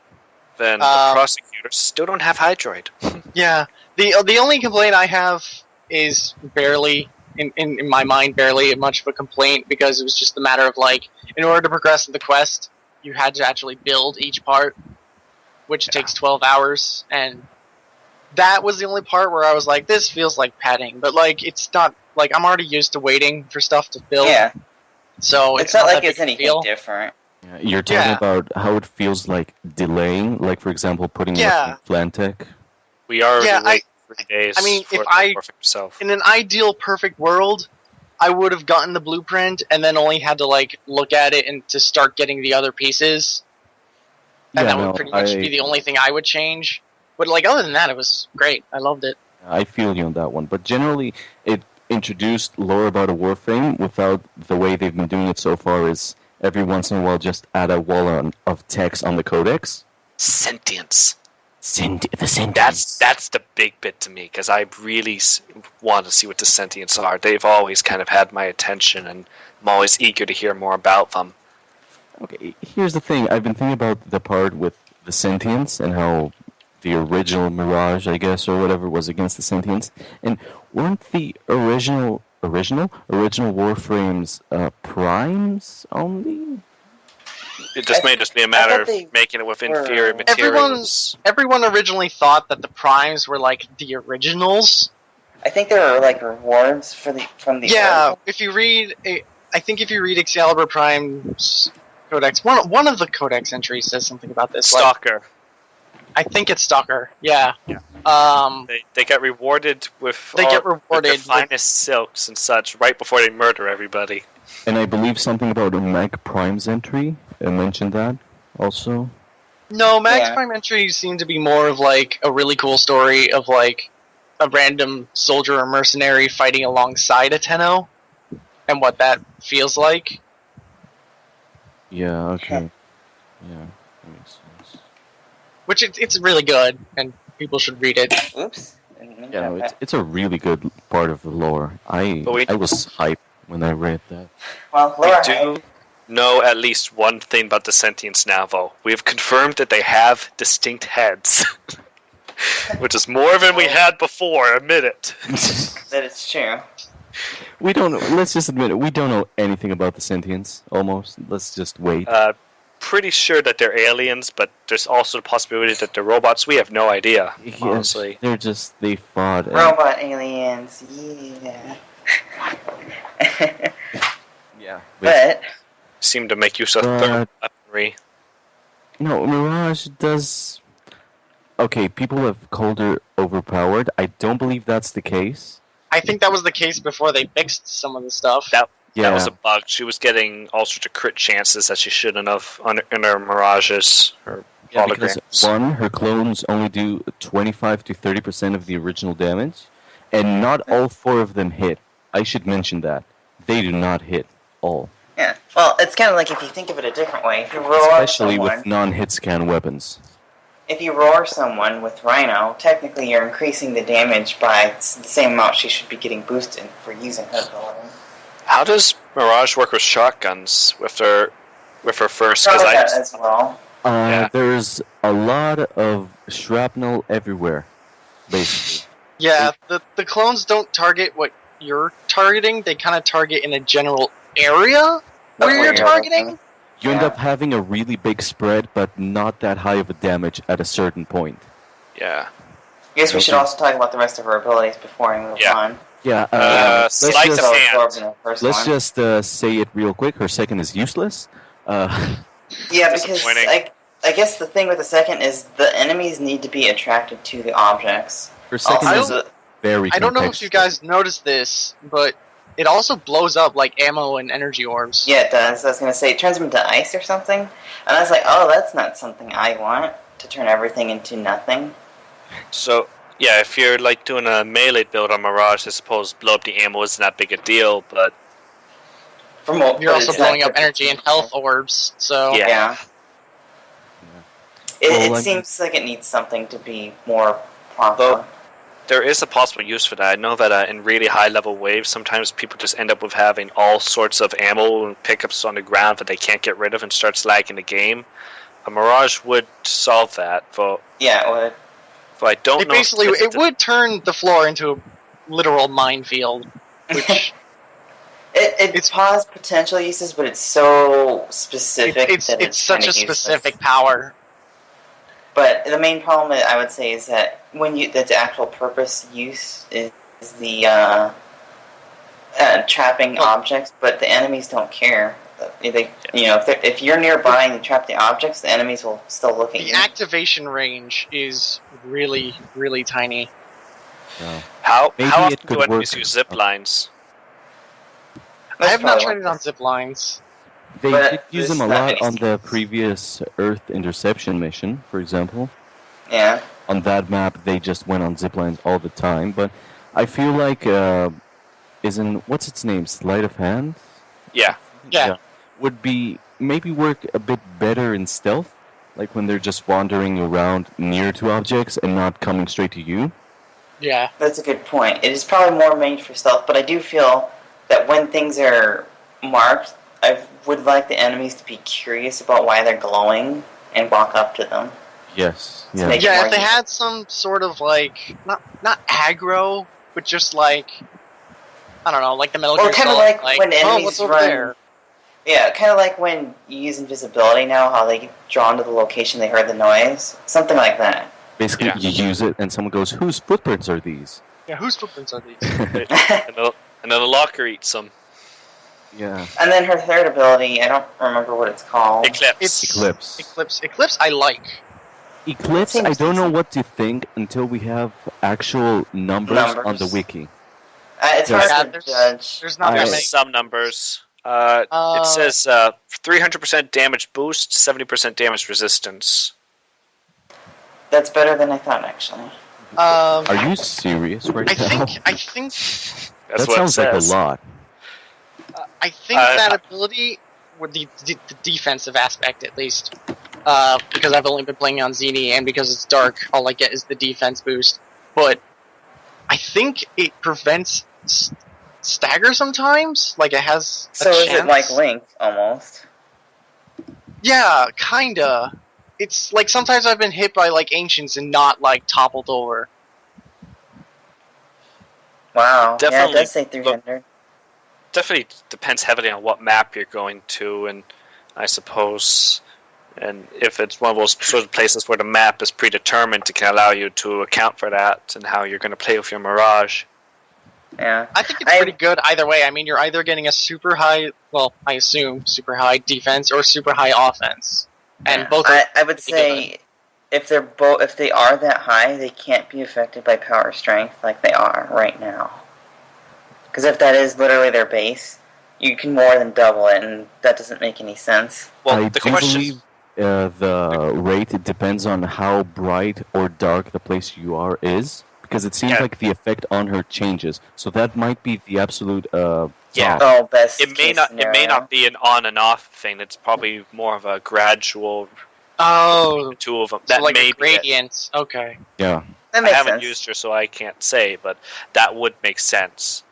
than the prosecutors. Still don't have Hydroid. Yeah, the only complaint I have is barely, in my mind, barely much of a complaint, because it was just a matter of, like, in order to progress in the quest, you had to actually build each part, which takes 12 hours, and that was the only part where I was like, this feels like padding, but, like, it's not, like, I'm already used to waiting for stuff to build. Yeah. So It's not like that it's big a anything deal. different. Yeah, you're talking about how it feels like delaying, like for example, putting Plantech. We are Yeah, waiting 3 days. I mean, for if the I- Warframe itself. In an ideal, perfect world, I would have gotten the blueprint and then only had to, like, look at it and to start getting the other pieces. And that would pretty much be the only thing I would change. But, like, other than that, it was great. I loved it. I feel you on that one, but generally, it introduced lore about a Warframe without the way they've been doing it so far is every once in a while just add a wall of text on the codex. Sentience. The sentience. That's the big bit to me, because I really want to see what the sentients are. They've always kind of had my attention, and I'm always eager to hear more about them. Okay, here's the thing. I've been thinking about the part with the sentience and how the original Mirage, I guess, or whatever, was against the sentience. And weren't the original Warframes primes only? It may just be a matter of making it with inferior materials. Everyone originally thought that the primes were, like, the originals. I think there were like rewards from the Yeah, if you read, I think if you read Excalibur Prime's codex, one of the codex entries says something about this. Stalker. I think it's Stalker. Yeah. Yeah. Um, They get rewarded with They get rewarded their with- finest silks and such right before they murder everybody. And I believe something about a Mag Prime's entry. I mentioned that also. no, Max Yeah. Prime entries seem to be more of like a really cool story of like a random soldier or mercenary fighting alongside a Tenno, and what that feels like. Yeah, okay. Yeah, that makes sense. Which it's really good, and people should read it. Oops. Didn't mean to Yeah, no, jump it's a really good part of the lore. I was hyped when I read that. Well, We Laura, do know at least one thing about the Sentients now, though. We have confirmed that they have distinct heads. Which is more than we had before, admit it. that it's true. We don't. Let's just admit it. We don't know anything about the sentients. Almost. Let's just wait. Pretty sure that they're aliens, but there's also the possibility that they're robots. We have no idea, Yes, honestly. they fought. and- Robot aliens, yeah. Yeah. But Seem to make use of But- thermal weaponry. No, Mirage does. Okay, people have called her overpowered. I don't believe that's the case. I think that was the case before they fixed some of the stuff. That Yeah. was a bug. She was getting all sorts of crit chances that she shouldn't have in her mirages or Yeah, because holograms. one, her clones only do 25 to 30% of the original damage, and not all four of them hit. I should mention that. They do not hit all. yeah, well, it's kind of like if you think of it a different way. If you roar Especially someone, with non-hit scan weapons. if you roar someone with Rhino, technically you're increasing the damage by the same amount she should be getting boosted for using her ability. How does Mirage work with shotguns with her first? Probably that Because as well. Yeah. There's a lot of shrapnel everywhere, basically. Yeah, the clones don't target what you're targeting. They kind of target in a general area where where you're you're targeting. looking. You end Yeah. up having a really big spread, but not that high of a damage at a certain point. yeah, I guess we should Okay. also talk about the rest of her abilities before we move Yeah. on. Yeah, let's sleight just, of So hand. absorbed in the first let's one. just say it real quick. Her second is useless. Yeah, because Disappointing. I guess the thing with the second is the enemies need to be attracted to the objects. Her second Also, is very I don't know if you contextual. guys noticed this, but it also blows up like ammo and energy orbs. yeah, it does. I was gonna say it turns them into ice or something, and I was like, oh, that's not something I want to turn everything into nothing. So yeah, if you're like doing a melee build on Mirage, I suppose blow up the ammo isn't that big a deal. But From what You're but also it's not blowing up good for energy and team. health orbs, so Yeah. Yeah. Well, It like- seems like it needs something to be more proper. Though- there is a possible use for that. I know that in really high level waves, sometimes people just end up with having all sorts of ammo and pickups on the ground that they can't get rid of and starts lagging the game. A Mirage would solve that, but Yeah, it would. I don't it know. basically if it would turn the floor into a literal minefield, which It's paused potential uses, but it's so specific it's that it's such a kinda useless. specific power. But the main problem I would say is that when you the actual purpose use is the trapping Well- objects, but the enemies don't care. They, you know, if you're nearby and you trap the objects, the enemies will still look at The you. activation range is really, really tiny. how Maybe often it could do enemies work. use zip lines? I have not probably tried it what- on zip lines. They But did use them a there's not lot many on the skills. previous Earth interception mission, for example. Yeah. On that map, they just went on ziplines all the time. But I feel like, isn't what's its name? Sleight of hand Yeah, Yeah. would be maybe work a bit better in stealth, like when they're just wandering around near to objects and not coming straight to you. Yeah. That's a good point. It is probably more made for stealth, but I do feel that when things are marked, I would like the enemies to be curious about why they're glowing and walk up to them. Yes. To Yeah. make it Yeah, more if they useful. had some sort of like not aggro, but just like I don't know, like the Metal Or Gear kinda Solid, like when oh, enemies what's over run- there? Yeah, kind of like when you use invisibility now, how they get drawn to the location they heard the noise. Something like that. Basically, Yeah. you use it, and someone goes, "Whose footprints are these?" Yeah, whose footprints are these? and then the locker eats them. Yeah. And then her third ability, I don't remember what it's called. Eclipse. It's Eclipse. Eclipse. I like. Eclipse, I don't know what to think until we have actual numbers on the wiki. It's Yes. hard to judge. There's not that There's many. some numbers. It says 300% damage boost, 70% damage resistance. That's better than I thought, actually. Are you serious right now? I think That's that what sounds it like a says. lot. I think that ability, with the defensive aspect at least, because I've only been playing on Zini and because it's dark, all I get is the defense boost. But I think it prevents stagger sometimes. Like it has. So a is chance. it like Link almost? Yeah, kinda. It's like sometimes I've been hit by like ancients and not like toppled over. Wow. Yeah, it Definitely does say 300. Definitely depends heavily on what map you're going to, and I suppose, and if it's one of those sort of places where the map is predetermined, it can allow you to account for that and how you're going to play with your Mirage. Yeah. I think it's pretty good either way. I mean, you're either getting a super high, well, I assume super high defense or super high offense, and both. I would say if they are that high, they can't be affected by power strength like they are right now. Because if that is literally their base, you can more than double it, and that doesn't make any sense. Well, I the do question. believe the rate it depends on how bright or dark the place you are is, because it seems like the effect on her changes. So that might be the absolute Yeah. top. Oh, best It may case not. It may scenario. not be an on and off thing. It's probably more of a gradual. Oh, Two of them. so That like may a gradient. Okay. Yeah. That I makes haven't sense. used her, so I can't say, but that would make sense.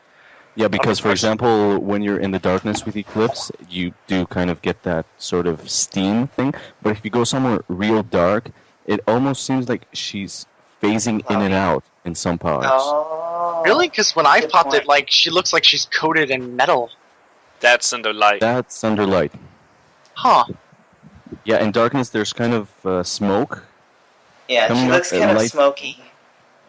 Yeah, because for Unfortunately. example, when you're in the darkness with Eclipse, you do kind of get that sort of steam thing. But if you go somewhere real dark, it almost seems like she's phasing in and out in some parts. Oh. Really? Because when I Good popped point. it, like she looks like she's coated in metal. That's under light. That's under light. Huh. Yeah, in darkness there's kind of smoke. Yeah, coming she up looks at kind of light. smoky.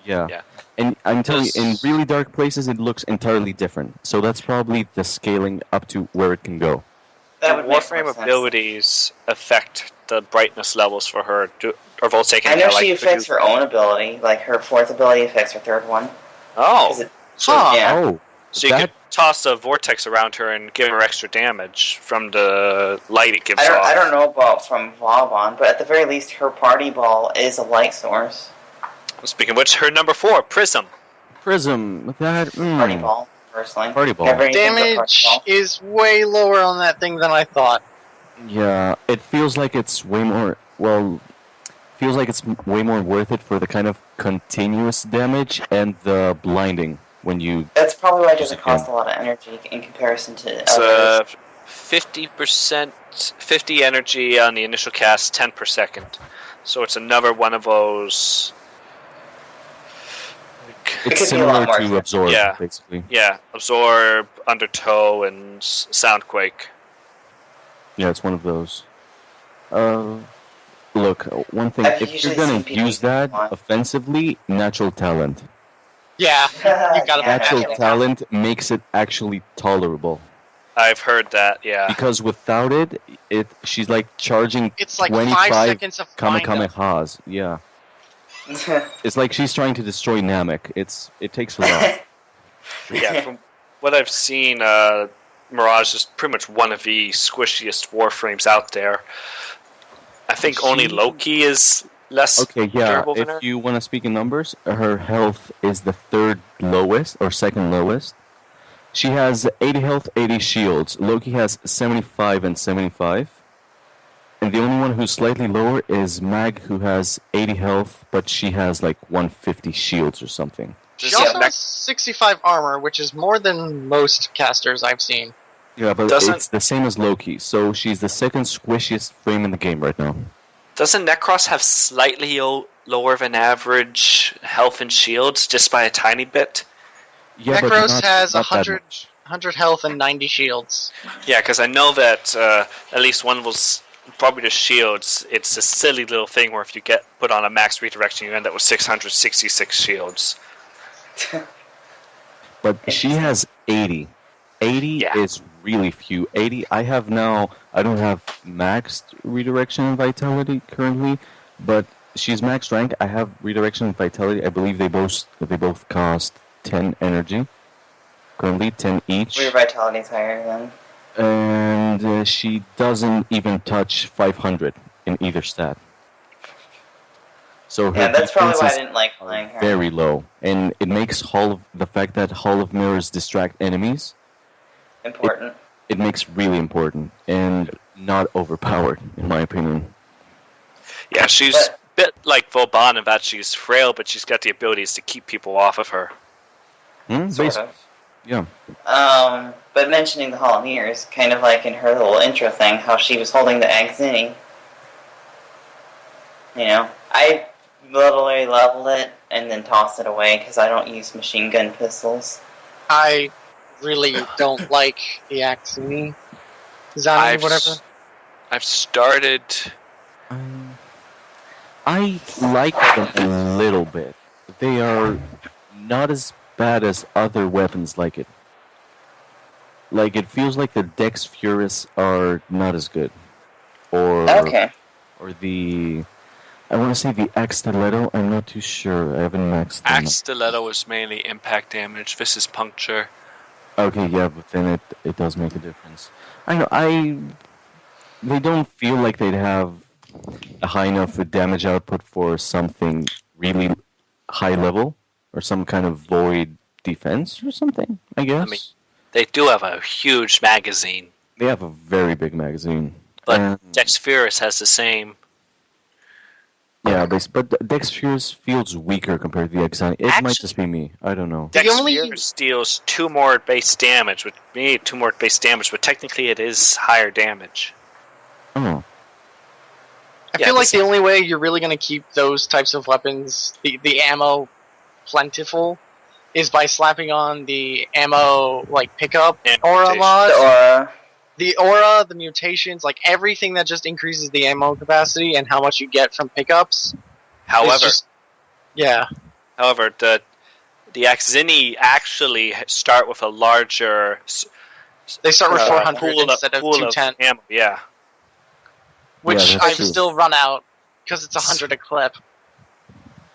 Yeah. Yeah. And I'm telling you, in Those- really dark places, it looks entirely different. So that's probably the scaling up to where it can go. That Do would make Warframe more sense. abilities affect the brightness levels for her? Or Voltaic? I know she affects her own ability. Like her fourth ability affects her third one. Oh, Huh. Yeah. Oh, so you that, could toss a vortex around her and give her extra damage from the light it gives off. I don't know about from Vauban, but at the very least, her party ball is a light source. Speaking of which, her number 4, Prism. Prism. That Party ball, personally. Party ball. Never anything but party Damage ball. is way lower on that thing than I thought. Yeah, it feels like it's way more. Well, feels like it's way more worth it for the kind of continuous damage and the blinding when you. That's probably why it doesn't Just cost a lot of energy in comparison to It's others. 50%, 50 energy on the initial cast, 10 per second. So it's another one of those. It It's could be a lot similar more to expensive. absorb, Yeah. basically. Yeah, Absorb, Undertow, and Soundquake. Yeah, it's one of those. Look, one thing. I've If you're usually gonna seen people use that use one. offensively, natural talent. Yeah, you gotta Yeah, Natural natural talent makes it actually tolerable. I've heard that, yeah. Because without it, she's like charging It's like 25 5 seconds of flying. Kamehamehas. Yeah, it's like she's trying to destroy Namek. It takes a lot. Yeah, from what I've seen, Mirage is pretty much one of the squishiest Warframes out there. I think only Loki is less Okay, yeah. durable than her. If you want to speak in numbers, her health is the third lowest or second lowest. She has 80 health, 80 shields. Loki has 75 and 75. And the only one who's slightly lower is Mag, who has 80 health, but she has like 150 shields or something. She Does also that- has 65 armor, which is more than most casters I've seen. Yeah, but Doesn't- it's the same as Loki, so she's the second squishiest frame in the game right now. Doesn't Necros have slightly lower than average health and shields, just by a tiny bit? Yeah, but Necros not- has not that 100, much. 100 health and 90 shields. Yeah, because I know that at least one was probably the shields. It's a silly little thing where if you get put on a max redirection, you end up with 666 shields. But she has 80. 80 Yeah. is really few. 80, I have now, I don't have maxed redirection and vitality currently, but she's max rank. I have redirection and vitality. I believe they both cost 10 energy. Currently 10 each. Your vitality's higher then. And she doesn't even touch 500 in either stat. So her Yeah, that's probably why I defenses didn't like playing her. very low, and it makes the fact that Hall of Mirrors distract enemies Important. it makes really important and not overpowered, in my opinion. Yeah, she's a bit like Vauban in that she's frail, but she's got the abilities to keep people off of her. Sort of. Yeah. But mentioning the Hall of Mirrors, kind of like in her little intro thing, how she was holding the Agzini. You know, I literally leveled it and then tossed it away because I don't use machine gun pistols. I really don't like the Axini design or whatever. I've started. I like them a little bit. They are not as bad as other weapons like it. Like, it feels like the Dex Furis are not as good. Or the... I want to say the Axe Stiletto, I'm not too sure. I haven't maxed them. Axe Stiletto is mainly impact damage. This is puncture. Okay, yeah, but then it does make a difference. I know, they don't feel like they'd have a high enough damage output for something really high level, or some kind of void defense or something, I guess. I mean, they do have a huge magazine. They have a very big magazine. But Dex Furis has the same. Yeah, but Dex Furis feels weaker compared to the Exani. It might just be me. I don't know. Dex Furis deals 2 more base damage, but technically it is higher damage. Oh. I feel like the only way you're really going to keep those types of weapons, the ammo, plentiful, is by slapping on the ammo pickup aura mod. The aura, the mutations, everything that just increases the ammo capacity and how much you get from pickups. However, However, the Axini actually start with a larger. They start with 400 instead of 210. Ammo, yeah. Which I've still run out because it's 100 a clip.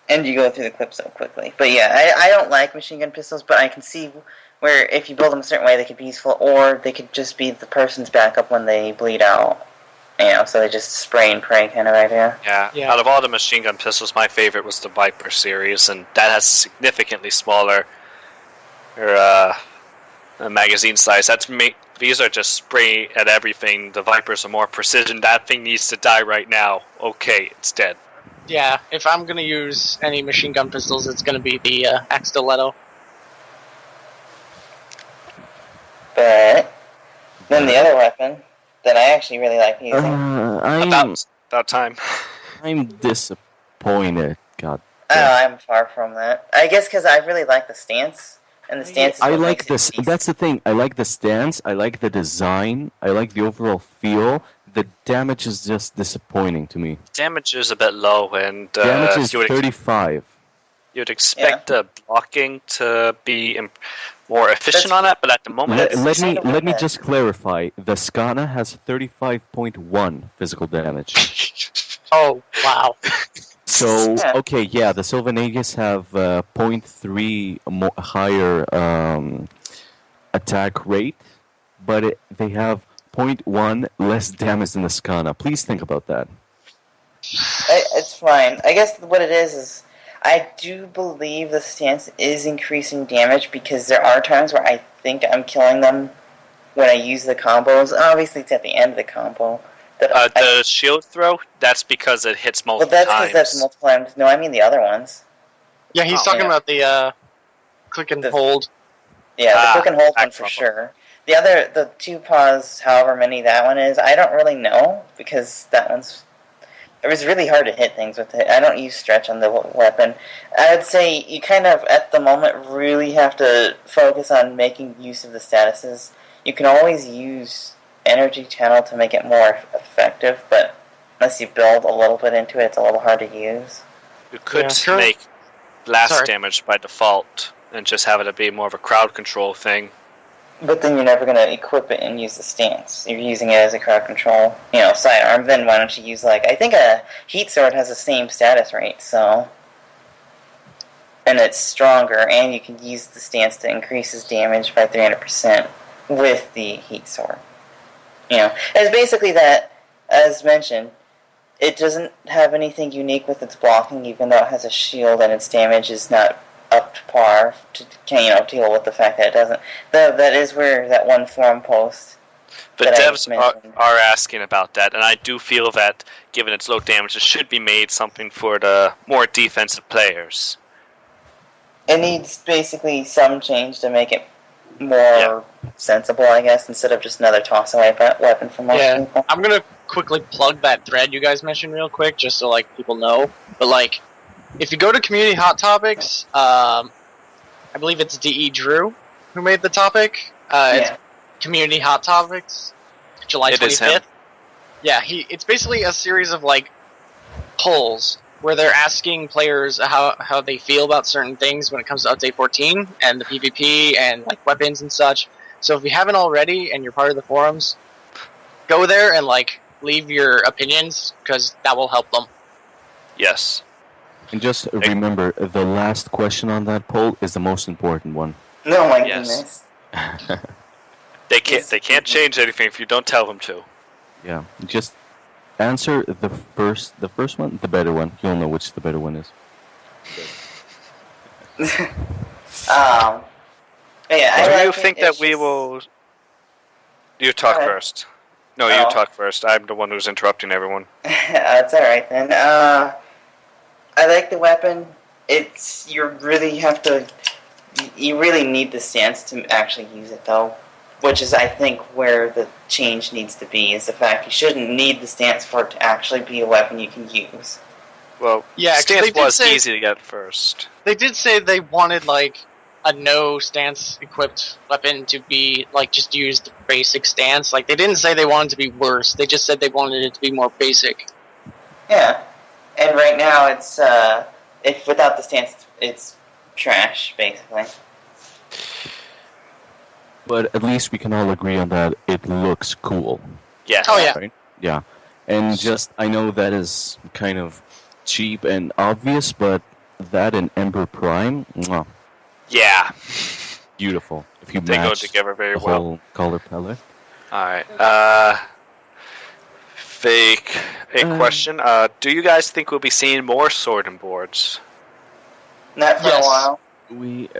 And you go through the clip so quickly. But yeah, I don't like machine gun pistols, but I can see where if you build them a certain way, they could be useful, or they could just be the person's backup when they bleed out. You know, so they just spray and pray kind of idea. Yeah. Out of all the machine gun pistols, my favorite was the Viper series, and that has significantly smaller magazine size. These are just spray at everything. The Vipers are more precision. That thing needs to die right now. Okay, it's dead. Yeah, if I'm going to use any machine gun pistols, it's going to be the Axe Stiletto. But then the other weapon that I actually really like using. About time. I'm disappointed. God. I'm far from that. I guess because I really like the stance, and the stance. I like this. That's the thing. I like the stance. I like the design. I like the overall feel. The damage is just disappointing to me. Damage is a bit low, and damage is 35. You'd expect the blocking to be more efficient on that, but at the moment, let me just clarify. The Skana has 35.1 physical damage. Oh wow! So okay, yeah, the Sylvanagas have 0.3 higher attack rate, but they have 0.1 less damage than the Skana. Please think about that. It's fine. I guess what it is I do believe the stance is increasing damage because there are times where I think I'm killing them when I use the combos. Obviously, it's at the end of the combo. The shield throw, that's because it hits multiple times. Well, that's because that's multiple times. No, I mean the other ones. Yeah, he's talking about the click and hold. Yeah, the click and hold one for sure. The 2 paws, however many that one is, I don't really know because that one's... It was really hard to hit things with it. I don't use stretch on the weapon. I would say you kind of, at the moment, really have to focus on making use of the statuses. You can always use energy channel to make it more effective, but unless you build a little bit into it, it's a little hard to use. You could make blast damage by default and just have it be more of a crowd control thing. But then you're never going to equip it and use the stance. You're using it as a crowd control, sidearm. Then why don't you use, I think a heat sword has the same status rate, so... And it's stronger, and you can use the stance that increases damage by 300% with the heat sword. It's basically that, as mentioned, it doesn't have anything unique with its blocking, even though it has a shield and its damage is not up to par to deal with the fact that it doesn't. That is where that one forum post. But devs are asking about that, and I do feel that, given its low damage, it should be made something for the more defensive players. It needs basically some change to make it more sensible, I guess, instead of just another toss-away weapon for most people. I'm gonna quickly plug that thread you guys mentioned real quick, just so people know. But if you go to Community Hot Topics, I believe it's D.E. Drew who made the topic. It's Community Hot Topics, July 25th. Yeah, it's basically a series of polls where they're asking players how they feel about certain things when it comes to Update 14 and the PvP and weapons and such. So if you haven't already and you're part of the forums, go there and leave your opinions, because that will help them. Yes. And just remember, the last question on that poll is the most important one. No, my goodness. They can't change anything if you don't tell them to. Yeah, just answer the first one, the better one. You'll know which the better one is. Yeah. Do you think that we will... You talk first. No, you talk first. I'm the one who's interrupting everyone. It's alright then. I like the weapon. You really need the stance to actually use it, though. Which is, I think, where the change needs to be, is the fact you shouldn't need the stance for it to actually be a weapon you can use. Well, stance was easy to get first. They did say they wanted, a no stance equipped weapon to be, just use the basic stance. They didn't say they wanted it to be worse. They just said they wanted it to be more basic. Yeah. And right now, it's without the stance, it's trash, basically. But at least we can all agree on that it looks cool. Yeah. Oh, yeah. Right? Yeah. And I know that is kind of cheap and obvious, but that and Ember Prime, mwah, yeah. Beautiful. If you They go match together very the well. whole color palette. Alright. Question. Do you guys think we'll be seeing more sword and boards? Not for a while. We...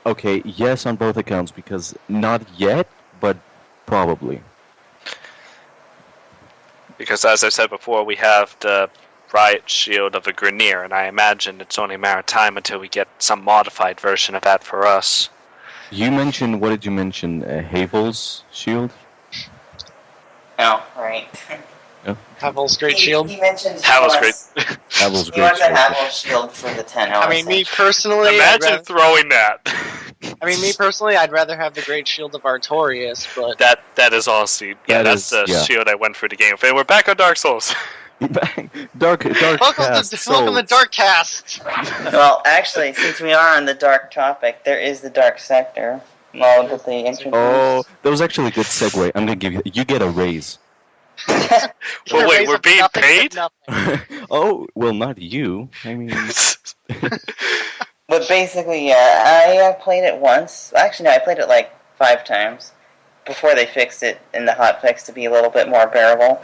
okay, yes on both accounts, because not yet, but probably. Because as I said before, we have the riot shield of a Grineer, and I imagine it's only a matter of time until we get some modified version of that for us. You mentioned, what did you mention? Havel's shield? Oh, right. Havel's Great Shield? He mentioned Havel's Great. Havel's he Great wants a Shield. Havel shield for the 10 hours. I mean, me personally... Imagine throwing that. I'd rather have the Great Shield of Artorias, but... That is honestly... Yeah, that's the shield I went for the game. We're back on Dark Souls. Dark welcome to Dark Cast! Well, actually, since we are on the dark topic, there is the Dark Sector. That they introduced. Oh, that was actually a good segue. I'm going to give you... You get a raise. Well, wait, we're being paid? Oh, well, not you. I mean... But basically, yeah, I played it once. Actually, no, I played it 5 times before they fixed it in the hotfix to be a little bit more bearable.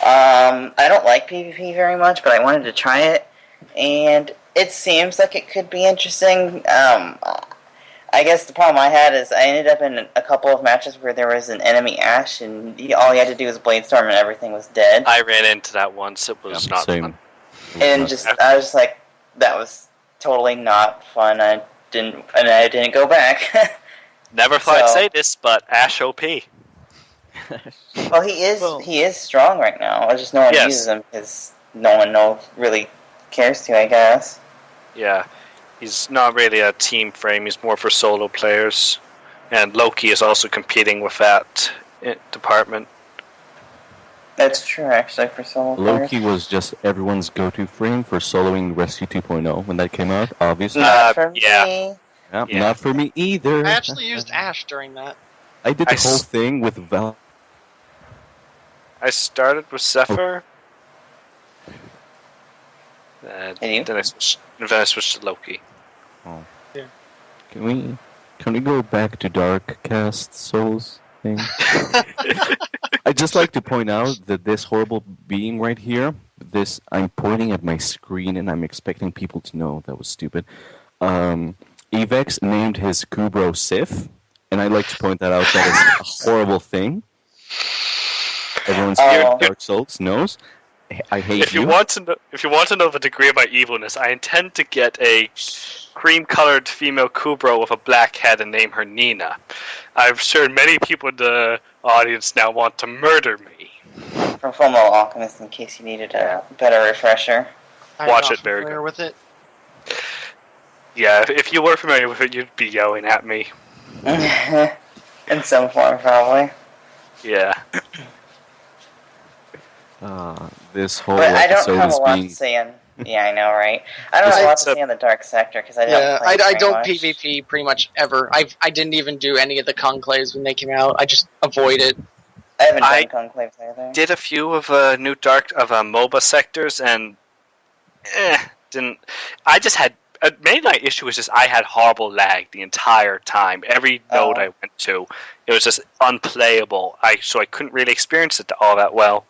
I don't like PvP very much, but I wanted to try it, and it seems like it could be interesting. I guess the problem I had is I ended up in a couple of matches where there was an enemy Ashe, and all you had to do was Bladestorm and everything was dead. I ran into that once. It was not fun. And I was like, that was totally not fun. I didn't go back. Never thought I'd say this, but Ashe OP. Well, he is strong right now. I just no one uses him because no one really cares to, I guess. Yeah. He's not really a team frame, he's more for solo players. And Loki is also competing with that department. That's true, actually, for solo players. Loki was just everyone's go-to frame for soloing Rescue 2.0 when that came out, obviously. Not for me. Yeah, not for me either. I actually used Ashe during that. I did I the whole s- thing with Val. I started with Zephyr. Did Then I switched to Loki. Oh. Yeah. Can we go back to Dark Cast Souls thing? I'd just like to point out that this horrible being right here, I'm pointing at my screen and I'm expecting people to know that was stupid. Evex named his Kubrows Sith, and I'd like to point that out. That is a horrible thing. Everyone's Oh. Dark Souls knows. I hate If you want to know the degree of my evilness, I intend to get a cream-colored female Kubrow with a black head and name her Nina. I'm sure many people in the audience now want to murder me. From Fullmetal Alchemist, in case you needed a better refresher. Watch it, very good. With it. Yeah, if you were familiar with it, you'd be yelling at me. In some form, probably. Yeah. This whole But I don't episode have a is lot being... to say on... Yeah, I know, right? I don't have a lot to say on the Dark Sector, because I don't play it I very don't much. PvP pretty much ever. I didn't even do any of the conclaves when they came out. I just avoid it. I haven't I done Conclaves either. Did a few of new MOBA sectors and didn't. I just had maybe my issue was just I had horrible lag the entire time. Every node I went to, it was just unplayable. So I couldn't really experience it all that well.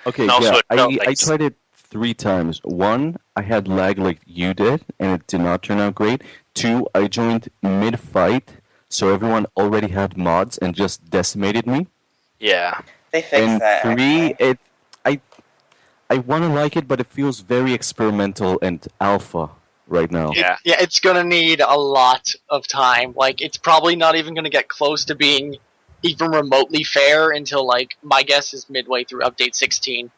Okay, Also, yeah, it felt like I tried it 3 times. 1, I had lag like you did, and it did not turn out great. 2, I joined mid-fight, so everyone already had mods and just decimated me. Yeah. They fixed And that, 3, actually. I want to like it, but it feels very experimental and alpha right now. Yeah. It's gonna need a lot of time. Like, it's probably not even gonna get close to being even remotely fair until, like, my guess is midway through update 16.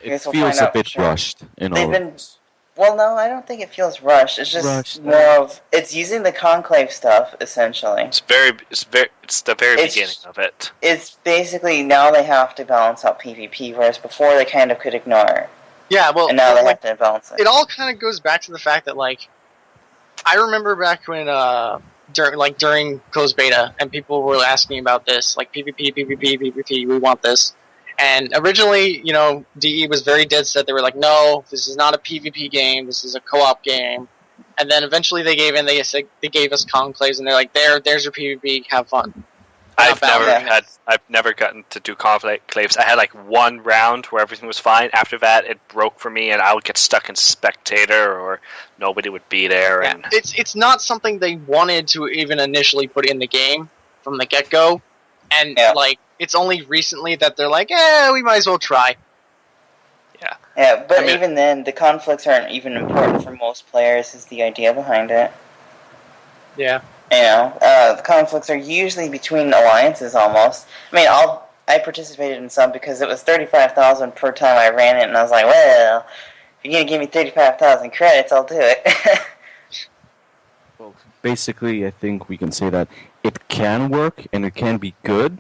It Guess we'll feels find a out for bit sure. rushed in They've all been- of this. Well, no, I don't think it feels rushed. It's just Rushed. more of... It's using the Conclave stuff, essentially. It's the very It's- beginning of it. It's basically now they have to balance out PvP, whereas before they kind of could ignore it. Yeah, well, And now they like, have to balance it. it all kind of goes back to the fact that, like, I remember back when during closed beta and people were asking about this, like, PvP, we want this. And originally, DE was very dead set. They were like, no, this is not a PvP game, this is a co-op game. And then eventually they gave in, they gave us conclaves, and they're like, there's your PvP, have fun. I've Not never gotten to do conclaves. I had like one round where everything was fine. After that, it broke for me, and I would get stuck in spectator, or nobody would be there. Yeah, And it's not something they wanted to even initially put in the game from the get-go. And, it's only recently that they're like, we might as well try. Yeah, but I mean- even then, the conflicts aren't even important for most players, is the idea behind it. Yeah. The conflicts are usually between alliances almost. I mean, I participated in some because it was 35,000 per time I ran it, and I was like, well, if you're going to give me 35,000 credits, I'll do it. Well, basically, I think we can say that it can work and it can be good,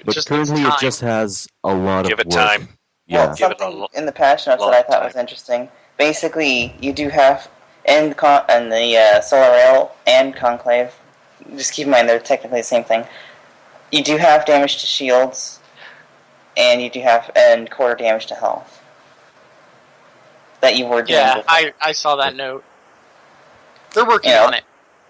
but just needs currently it time. just has a lot Give of it work. time. Yeah. Well, Give it a something in the patch notes that I long thought was time. interesting. Basically, you do have in the Solar Rail and Conclave. Just keep in mind they're technically the same thing. You do have damage to shields, and you do have quarter damage to health. That you were doing. Yeah, before. I saw that note. They're working Yeah. on it.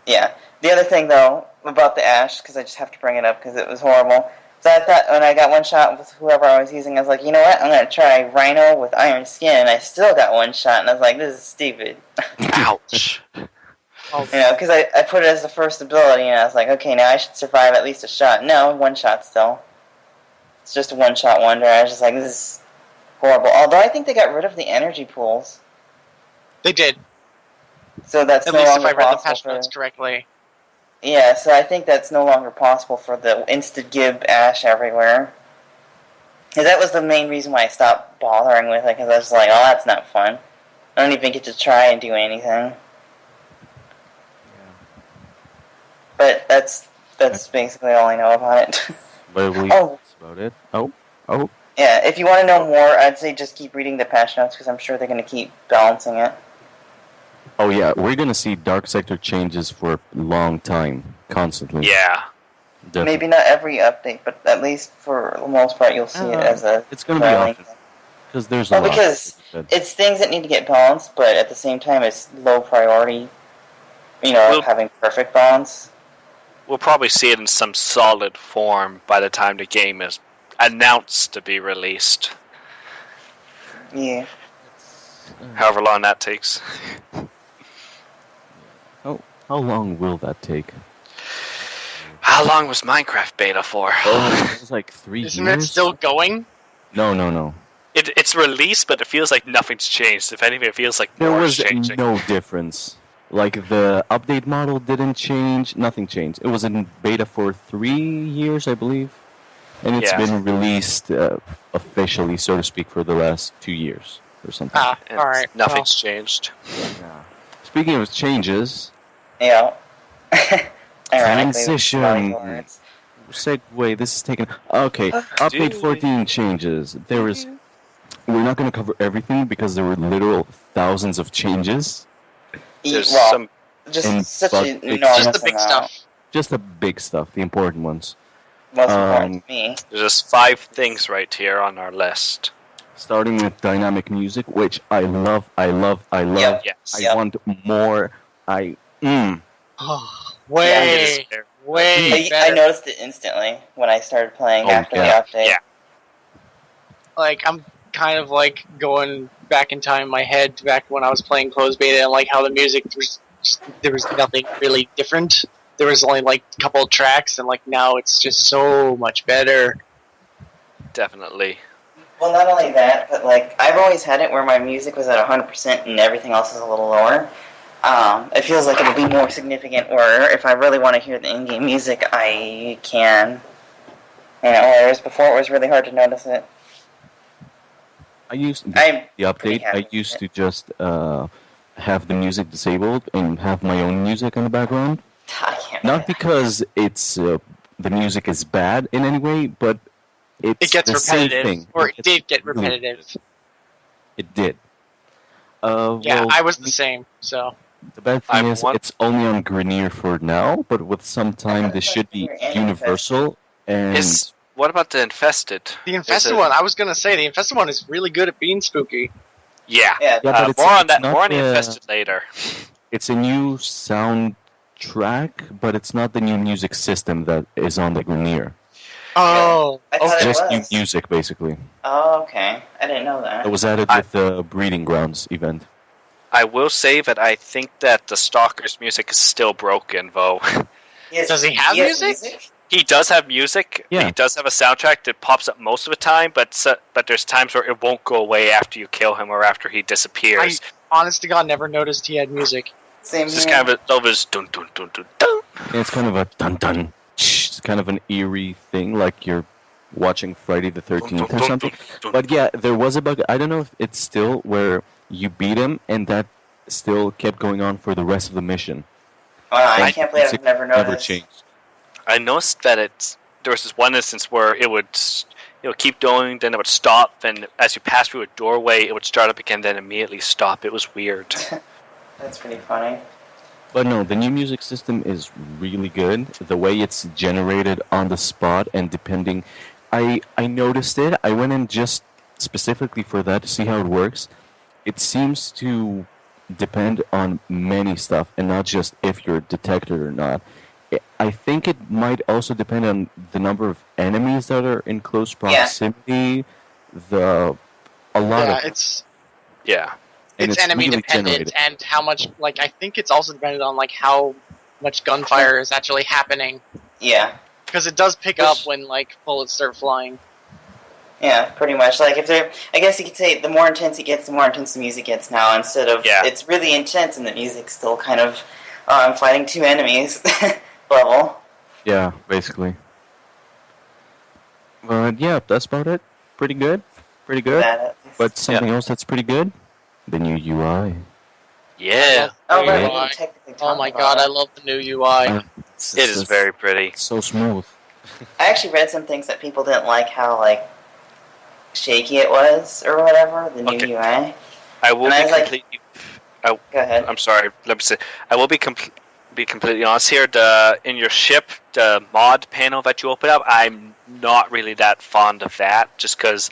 Yeah. The other thing, though, about the Ash, because I just have to bring it up because it was horrible. So I thought when I got one shot with whoever I was using, I was like, you know what? I'm going to try Rhino with Iron Skin, and I still got one shot, and I was like, this is stupid. Ouch. Because I put it as the first ability, and I was like, okay, now I should survive at least a shot. No, one shot still. It's just a one-shot wonder. I was just like, this is horrible. Although I think they got rid of the energy pools. They did. So that's At no least if longer I read the possible patch for... notes correctly. Yeah, so I think that's no longer possible for the insta-gib Ash everywhere. Because that was the main reason why I stopped bothering with it, because I was like, oh, that's not fun. I don't even get to try and do anything. But that's basically all I know about it. But I believe Oh. that's about it. Oh. Yeah, if you want to know more, I'd say just keep reading the patch notes, because I'm sure they're going to keep balancing it. Oh yeah, we're gonna see Dark Sector changes for a long time, constantly. Yeah. Definitely. Maybe not every update, but at least for the most part, you'll see it as a. It's going to be learning often. thing. Because there's a lot. Because it's things that need to get balanced, but at the same time, it's low priority. Having perfect balance. We'll probably see it in some solid form by the time the game is announced to be released. Yeah. However long that takes. How long will that take? How long was Minecraft beta for? It was like 3 years. Isn't it still going? No. It's released, but it feels like nothing's changed. If anything, it feels like There more was is changing. no difference. Like, the update model didn't change, nothing changed. It was in beta for 3 years, I believe. And it's been released officially, so to speak, for the last 2 years or something. Alright. Nothing's changed. Yeah. Speaking of changes, Yeah. transition. Segue, this is taken. Okay, update 14 changes. We're not going to cover everything because there were literal thousands of changes. There's just the big stuff. Just the big stuff, the important ones. Most important to me. There's just 5 things right here on our list. Starting with dynamic music, which I love. Yep. Yes. I want more. Way I noticed it instantly when I started playing after the update. Yeah. Like, I'm kind of like going back in time in my head to back when I was playing closed beta and like how the music there was nothing really different. There was only like a couple of tracks, and like now it's just so much better. Definitely. Well, not only that, but like I've always had it where my music was at 100% and everything else is a little lower. It feels like it'll be more significant, or if I really want to hear the in-game music, I can. Whereas before it was really hard to notice it. I used to just have the music disabled and have my own music in the background. Not because it's the music is bad in any way, but it gets repetitive, or it did get repetitive. It did. I was the same. So the bad thing is it's only on Grenier for now, but with some time this should be universal. And what about the Infested? The Infested one, I was gonna say the Infested one is really good at being spooky. Yeah, but more on the Infested later. It's a new soundtrack, but it's not the new music system that is on the Grenier. Oh, it's just new music, basically. Oh, okay. I didn't know that. It was added with the Breeding Grounds event. I will say that I think that the Stalker's music is still broken, though. Does he have music? He does have music. Yeah. He does have a soundtrack that pops up most of the time, but there's times where it won't go away after you kill him or after he disappears. I, honest to God, never noticed he had music. Same it's just kind of Elvis dun dun dun dun dun. Yeah, it's kind of a dun dun. It's kind of an eerie thing, like you're watching Friday the 13th or something. But yeah, there was a bug. I don't know if it's still where you beat him and that still kept going on for the rest of the mission. I can't believe I've never noticed. Never changed. I noticed that there was this one instance where it would keep going, then it would stop, and as you pass through a doorway, it would start up again, then immediately stop. It was weird. That's pretty funny. But no, the new music system is really good. The way it's generated on the spot and depending... I noticed it. I went in just specifically for that to see how it works. It seems to depend on many stuff and not just if you're detected or not. I think it might also depend on the number of enemies that are in close proximity. It's enemy really dependent generated. and how much. Like I think it's also dependent on like how much gunfire is actually happening. Yeah, because it does pick up when like bullets start flying. Yeah, pretty much. Like if they're, I guess you could say the more intense it gets, the more intense the music gets now. Instead of it's really intense and the music's still kind of I'm fighting two enemies level. Yeah, basically. But yeah, that's about it. Pretty good. But something else that's pretty good, the new UI. Yeah. Oh my god, I love the new UI. It is very pretty. It's so smooth. I actually read some things that people didn't like how like shaky it was or whatever, the new UI. I will be completely... Go ahead. I'm sorry, let me say. I will be be completely honest here. In your ship, the mod panel that you open up, I'm not really that fond of that. Just because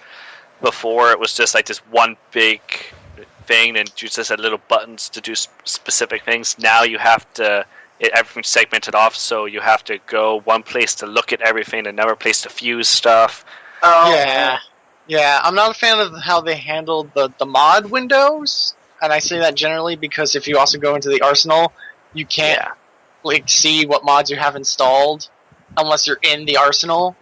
before it was just like this one big thing, and you just had little buttons to do specific things. Now you have to everything's segmented off, so you have to go one place to look at everything, another place to fuse stuff. Oh, Yeah. I'm not a fan of how they handled the mod windows, and I say that generally because if you also go into the arsenal, you can't see what mods you have installed unless you're in the arsenal.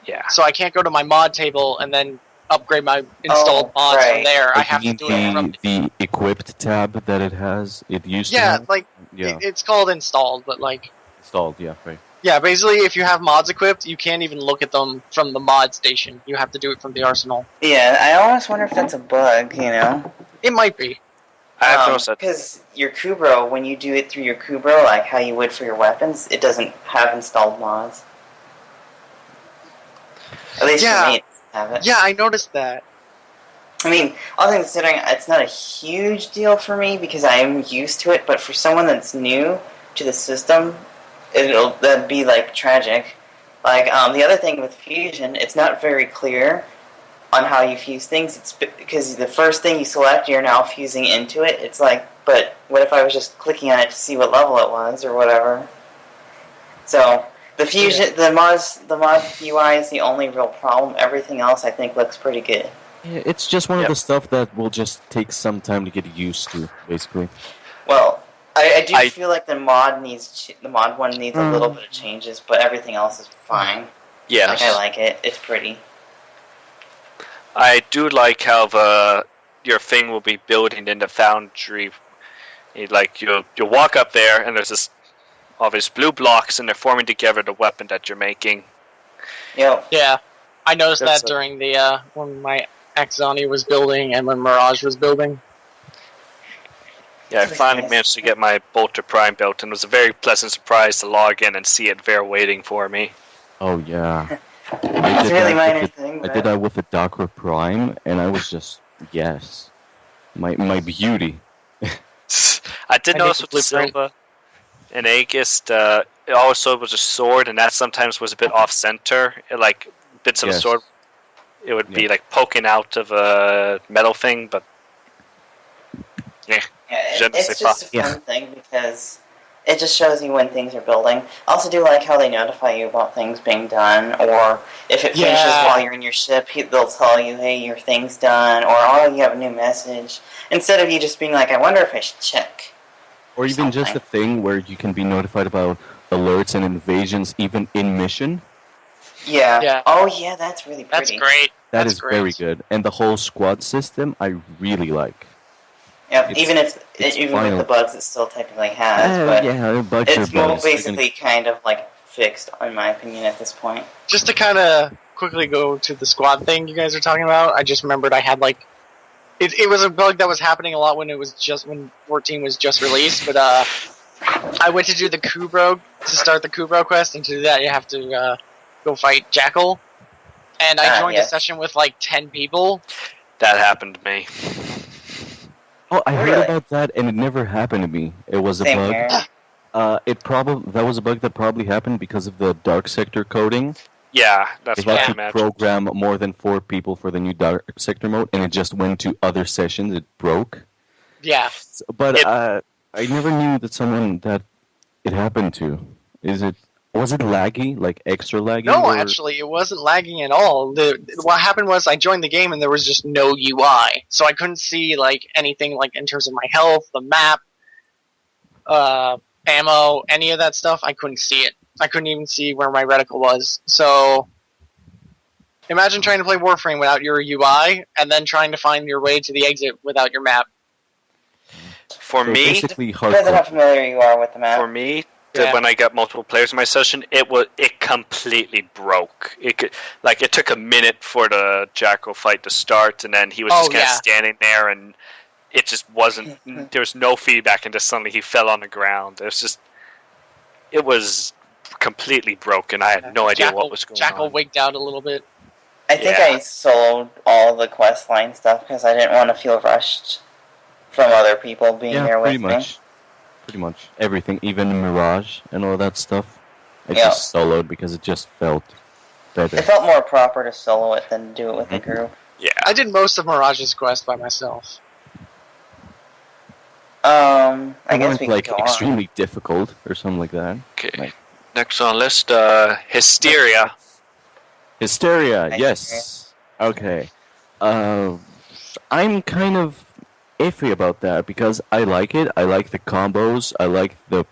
Yeah. So I can't go to my mod table and then upgrade my installed mods from there. I have to do it from the equipped tab that it has. It used to yeah, have? like it's called installed, but like installed. Yeah, right. yeah. Basically, if you have mods equipped, you can't even look at them from the mod station. You have to do it from the arsenal. Yeah, I almost wonder if that's a bug. It might be. I've noticed that. Because your Kubrow, when you do it through your Kubrow, like how you would for your weapons, it doesn't have installed mods. At least for me, it doesn't have it. Yeah, I noticed that. I mean, all things considering, it's not a huge deal for me because I am used to it, but for someone that's new to the system, that'd be, like, tragic. Like, the other thing with Fusion, it's not very clear on how you fuse things. It's because the first thing you select, you're now fusing into it. It's like, but what if I was just clicking on it to see what level it was, or whatever? So, the Fusion, the mod UI is the only real problem. Everything else, I think, looks pretty good. Yeah, it's just one of the stuff that will just take some time to get used to, basically. Well, I do feel like the mod one needs a little bit of changes, but everything else is fine. Yeah, like, I like it. It's pretty. I do like how your thing will be building in the foundry. You'll walk up there, and there's all these blue blocks, and they're forming together the weapon that you're making. Yep. Yeah, I noticed that during the when my Axoni was building and when Mirage was building. Yeah, I finally managed to get my Bolter Prime built, and it was a very pleasant surprise to log in and see it there waiting for me. Oh, yeah. It's a really minor thing, but... I did that with the Docker Prime, and I was just, yes. My beauty. I did notice with the Silva and Aegis, it also was a sword, and that sometimes was a bit off-center. Bits of a sword, it would be like poking out of a metal thing, but it's just a fun thing because it just shows you when things are building. I also do like how they notify you about things being done, or if it finishes while you're in your ship, they'll tell you, hey, your thing's done, or oh, you have a new message, instead of you just being like, I wonder if I should check. Or even just a thing where you can be notified about alerts and invasions even in mission. Yeah. Oh, yeah, that's really pretty. That's great. That is very good. And the whole squad system, I really like. Yep, even with the bugs it still technically has, but it's more basically kind of like fixed, in my opinion, at this point. Just to kind of quickly go to the squad thing you guys are talking about, I just remembered I had like it was a bug that was happening a lot when 14 was just released, but I went to do the Kubrow to start the Kubrow quest, and to do that you have to go fight Jackal, and I joined a session with like 10 people. That happened to me. Oh, I heard about that, and it never happened to me. It was a bug. That was a bug that probably happened because of the dark sector coding. Yeah, that's what I imagine. They had to program more than 4 people for the new dark sector mode, and it just went to other sessions. It broke. Yeah. But I never knew that someone that it happened to. Was it laggy, like extra laggy? No, actually, it wasn't lagging at all. What happened was I joined the game and there was just no UI, so I couldn't see like anything like in terms of my health, the map, ammo, any of that stuff. I couldn't see it. I couldn't even see where my reticle was. So imagine trying to play Warframe without your UI, and then trying to find your way to the exit without your map. For me, depends on how familiar you are with the map. For me. When I got multiple players in my session, it completely broke. It took a minute for the Jackal fight to start, and then he was just kind of standing there, and it just wasn't. There was no feedback, and just suddenly he fell on the ground. It was completely broken. I had no idea what was going on. Jackal wigged out a little bit. I think I sold all the quest line stuff because I didn't want to feel rushed from other people being there with me. pretty much everything, even Mirage and all that stuff. I Yeah. just soloed because it just felt better. It felt more proper to solo it than do it with a group. Yeah. I did most of Mirage's quest by myself. I guess went we like could go on. extremely difficult or something like that. Okay. Like- Next on list, Hysteria. Hysteria, Nice. yes. Okay. I'm kind of iffy about that because I like it. I like the combos. I like the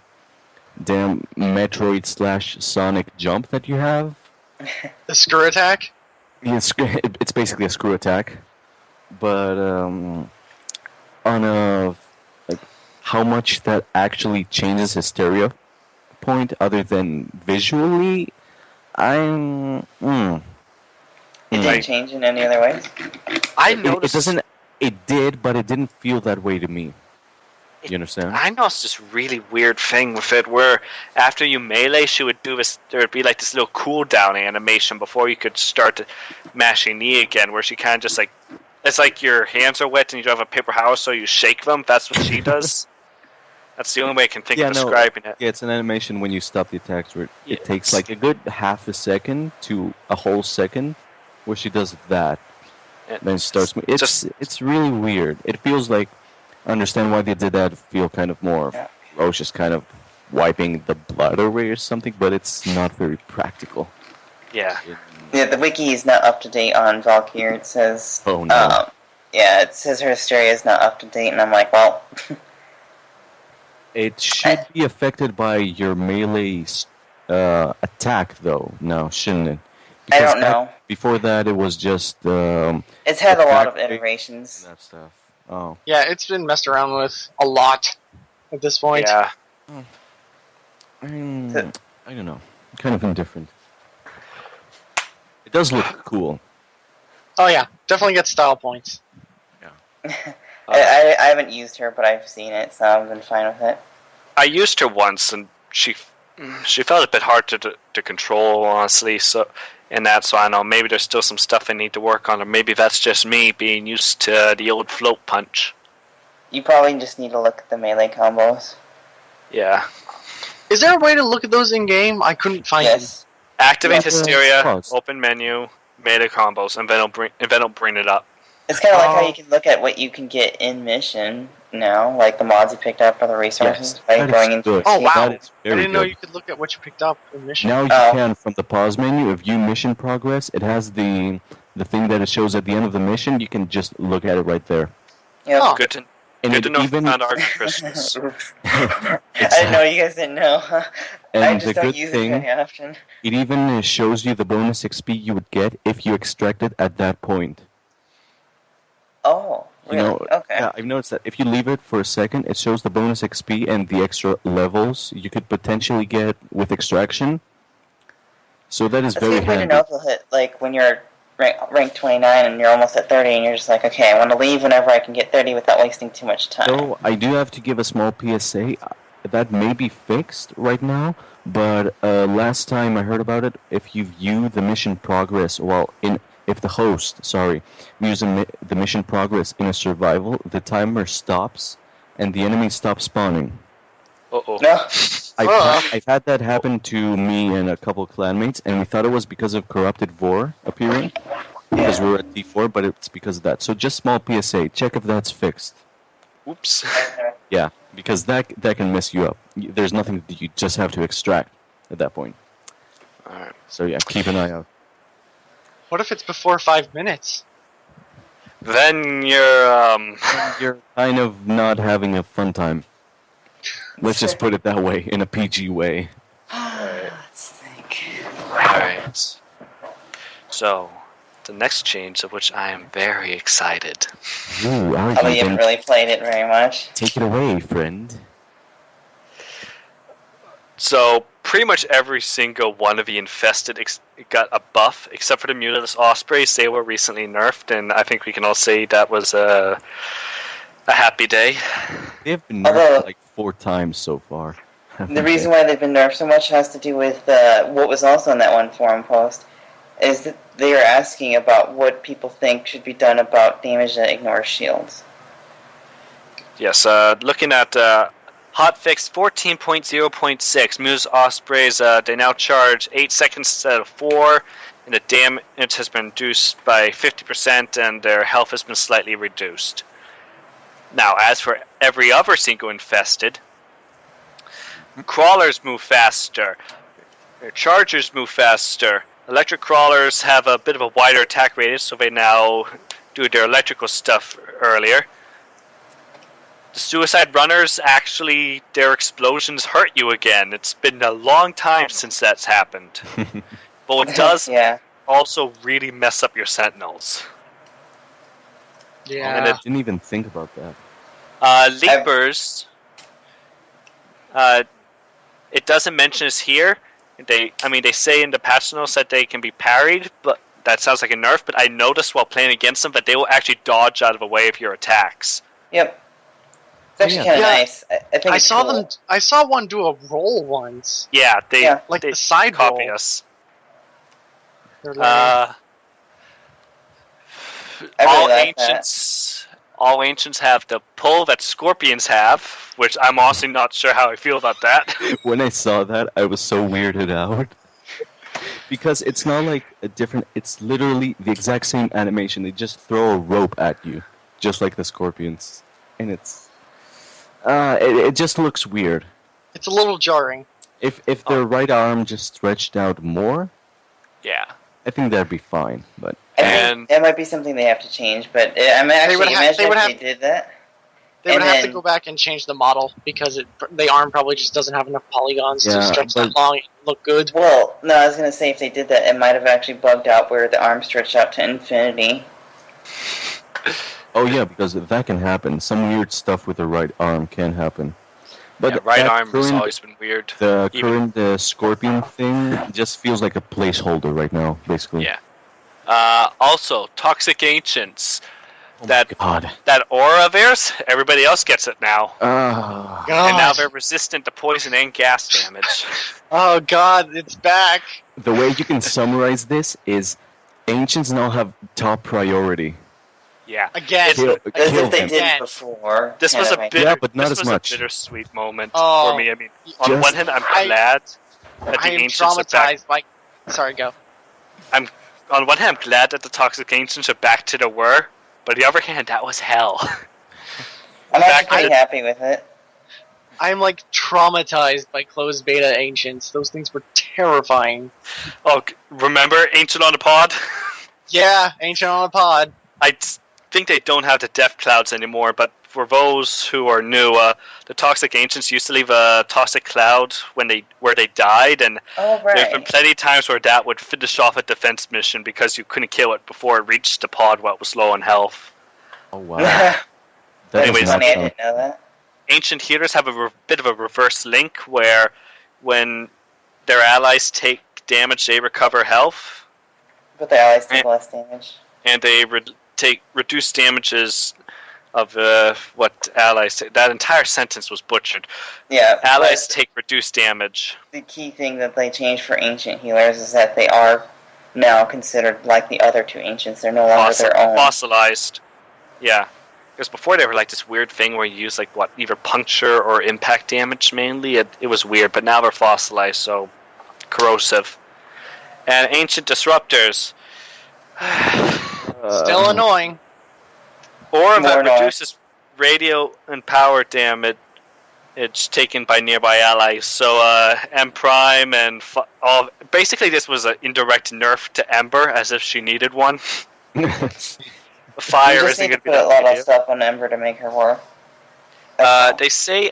damn Metroid / Sonic jump that you have. The screw attack? It's basically a screw attack, but on a like how much that actually changes Hysteria point other than visually, I'm. It didn't change in any other ways. I It noticed. doesn't. It did, but it didn't feel that way to me. You understand? I noticed this really weird thing with it where after you melee, she would do this. There would be like this little cooldown animation before you could start mashing knee again, where she kind of just like. It's like your hands are wet and you don't have a paper towel, so you shake them. That's what she does. That's the only way I can think of describing it. Yeah, it's an animation when you stop the attacks where Yeah. it takes like a good half a second to a whole second where she does that. Then it starts. It's really weird. It feels like I understand why they did that. Feel kind of more ferocious, kind of wiping the blood away or something, but it's not very practical. Yeah. Yeah, the wiki is not up to date on Valkyrie. It says, Oh no. yeah, it says her Hysteria is not up to date, and I'm like, well, It should be affected by your melee attack, though. No, shouldn't it? I don't know. Before that, it was just It's had a lot of attack rate iterations. and that stuff. Oh, Yeah, it's been messed around with a lot at this point. Yeah. I don't know. Kind of indifferent. It does look cool. Oh yeah, definitely get style points. I haven't used her, but I've seen it, so I've been fine with it. I used her once, and she felt a bit hard to control, honestly. So I don't know. Maybe there's still some stuff I need to work on, or maybe that's just me being used to the old float punch. You probably just need to look at the melee combos. Yeah. Is there a way to look at those in game? I couldn't find them. Yes. Activate Yeah, Hysteria, pause. open menu, melee combos, and then it'll bring it up. It's kind of like how you can look at what you can get in mission now, like the mods you picked up or the resources by that is going into good. Oh wow! That is I very didn't know good. you could look at what you picked up in mission. Now you Oh. can, from the pause menu, view mission progress. It has the thing that it shows at the end of the mission. You can just look at it right there. Yep. Oh. Good to And good to it know even found our Christmas. I didn't know you guys didn't know. I and just the don't good use it thing, very often. it even shows you the bonus XP you would get if you extracted at that point. Oh, You really? know, Okay. yeah, I've noticed that if you leave it for a second, it shows the bonus XP and the extra levels you could potentially get with extraction. So that is That's a very good way to handy. know if you'll hit, like, when you're rank 29 and you're almost at 30 and you're just like, okay, I want to leave whenever I can get 30 without wasting too much time. So I do have to give a small PSA. That may be fixed right now, but last time I heard about it, if you view the mission progress, if the host, views the mission progress in a survival, the timer stops and the enemy stops spawning. Uh-oh. No? I've had that happen to me and a couple clanmates, and we thought it was because of corrupted Vor appearing, because we were at D4, but it's because of that. So just small PSA, check if that's fixed. Oops. Yeah, because that can mess you up. There's nothing that you just have to extract at that point. Alright. So yeah, keep an eye out. What if it's before 5 minutes? Then you're You're kind of not having a fun time. Let's just put it that way, in a PG way. Let's think. Alright. So, the next change of which I am very excited. Ooh, are Although you? you haven't really played it very much. Take it away, friend. So, pretty much every single one of the infested got a buff, except for the Mutilus Ospreys. They were recently nerfed, and I think we can all say that was a happy day. They've been Although- nerfed like 4 times so far. The reason why they've been nerfed so much has to do with what was also in that one forum post, is that they are asking about what people think should be done about damage that ignores shields. Yes, looking at Hotfix 14.0.6. Muse Ospreys, they now charge 8 seconds instead of 4, and the damage has been reduced by 50%, and their health has been slightly reduced. Now, as for every other single infested, crawlers move faster, chargers move faster, electric crawlers have a bit of a wider attack radius, so they now do their electrical stuff earlier. The suicide runners, actually, their explosions hurt you again. It's been a long time since that's happened. But it does also really mess up your sentinels. Yeah. And I didn't even think about that. Leapers, it doesn't mention this here. They say in the patch notes that they can be parried, but that sounds like a nerf. But I noticed while playing against them that they will actually dodge out of the way of your attacks. Yep. It's actually kind of nice. I think I saw them. I saw one do a roll once. Yeah, they the side copy roll. us. Like, all ancients have the pull that scorpions have, which I'm honestly not sure how I feel about that. When I saw that, I was so weirded out. Because it's not like a different... It's literally the exact same animation. They just throw a rope at you, just like the scorpions. And it's... it just looks weird. It's a little jarring. If their right arm just stretched out more... Yeah. I think that'd be fine, but... I think that might be something they have to change, but imagine if they did that. They would have to go back and change the model, because the arm probably just doesn't have enough polygons to stretch that long and look good. Well, no, I was going to say if they did that, it might have actually bugged out where the arm stretched out to infinity. Oh yeah, because that can happen. Some weird stuff with the right arm can happen. But right arm has always been weird. The current scorpion thing just feels like a placeholder right now, basically. Yeah. Also, Toxic Ancients. Oh that aura of theirs, everybody else gets it now. Oh, and now they're resistant to poison and gas damage. Oh god, it's back! The way you can summarize this is Ancients now have top priority. Yeah. Again. As if they did before. This was a bittersweet moment for me. I mean, on the one hand, I'm glad that the Ancients are back. Sorry, go. On one hand, I'm glad that the Toxic Ancients are back to the were, but on the other hand, that was hell. I'm actually pretty happy with it. I'm like traumatized by closed beta Ancients. Those things were terrifying. Oh, remember Ancient on the Pod? Yeah, Ancient on the Pod. I think they don't have the death clouds anymore, but for those who are new, the Toxic Ancients used to leave a toxic cloud where they died, and there's been plenty of times where that would finish off a defense mission because you couldn't kill it before it reached the pod while it was low on health. Oh wow. Anyways, I didn't know that. Ancient healers have a bit of a reverse link where when their allies take damage, they recover health. But the allies take less damage. And they take reduced damages of what allies take. That entire sentence was butchered. Yeah. Allies take reduced damage. The key thing that they changed for ancient healers is that they are now considered like the other two ancients. They're no longer their own. Fossilized. Yeah. Because before they were like this weird thing where you use like either puncture or impact damage mainly. It was weird, but now they're fossilized, so corrosive. And ancient disruptors. Still annoying. Aura that reduces radio and power damage it's taken by nearby allies. So M Prime and basically this was an indirect nerf to Ember, as if she needed one. Fire isn't going to be that put a lot of stuff on Ember to make her work. They say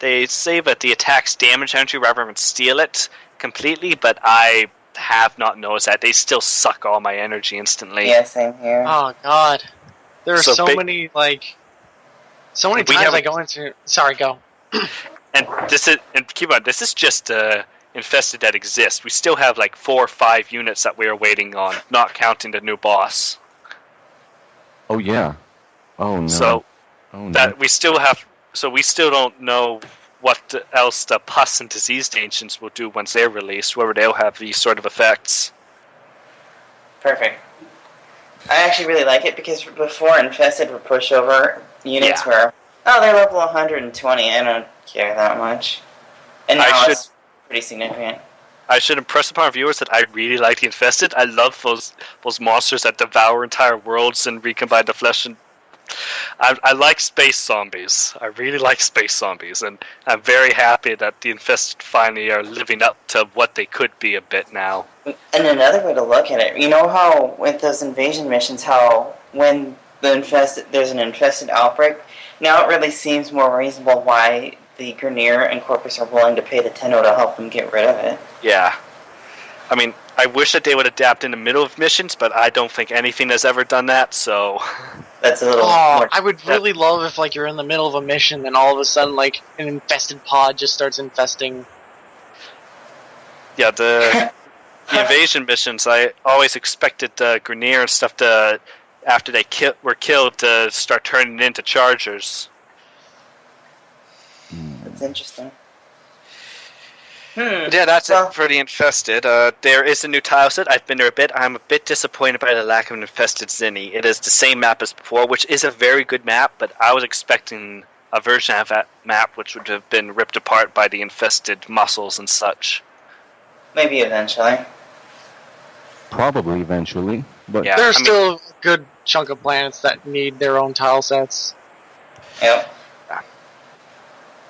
They say that the attacks damage energy rather than steal it completely, but I have not noticed that. They still suck all my energy instantly. Yeah, same here. Oh god, there are so many times I go into. Sorry, go. And keep on. This is just infested that exists. We still have like 4 or 5 units that we are waiting on, not counting the new boss. Oh yeah. Oh no. So that we still have. So we still don't know what else the pus and diseased ancients will do once they're released, whether they'll have these sort of effects. Perfect. I actually really like it because before infested would push over units where Oh, they're level 120. I don't care that much. And now it's pretty significant. I should impress upon viewers that I really like the Infested. I love those monsters that devour entire worlds and recombine the flesh. And I like space zombies. I really like space zombies, and I'm very happy that the Infested finally are living up to what they could be a bit now. And another way to look at it, you know how with those invasion missions, how when there's an infested outbreak, now it really seems more reasonable why the Grineer and Corpus are willing to pay the Tenno to help them get rid of it. Yeah. I mean, I wish that they would adapt in the middle of missions, but I don't think anything has ever done that, so... That's a little more... I would really love if, like, you're in the middle of a mission and all of a sudden, like, an infested pod just starts infesting. Yeah, the invasion missions, I always expected the Grineer and stuff to, after they were killed, to start turning into Chargers. That's interesting. Yeah, that's it for the Infested. There is a new tile set. I've been there a bit. I'm a bit disappointed by the lack of an Infested Zinni. It is the same map as before, which is a very good map, but I was expecting a version of that map which would have been ripped apart by the Infested muscles and such. Maybe eventually. Probably eventually, but Yeah, there's still a good chunk of planets that need their own tile sets. Yep.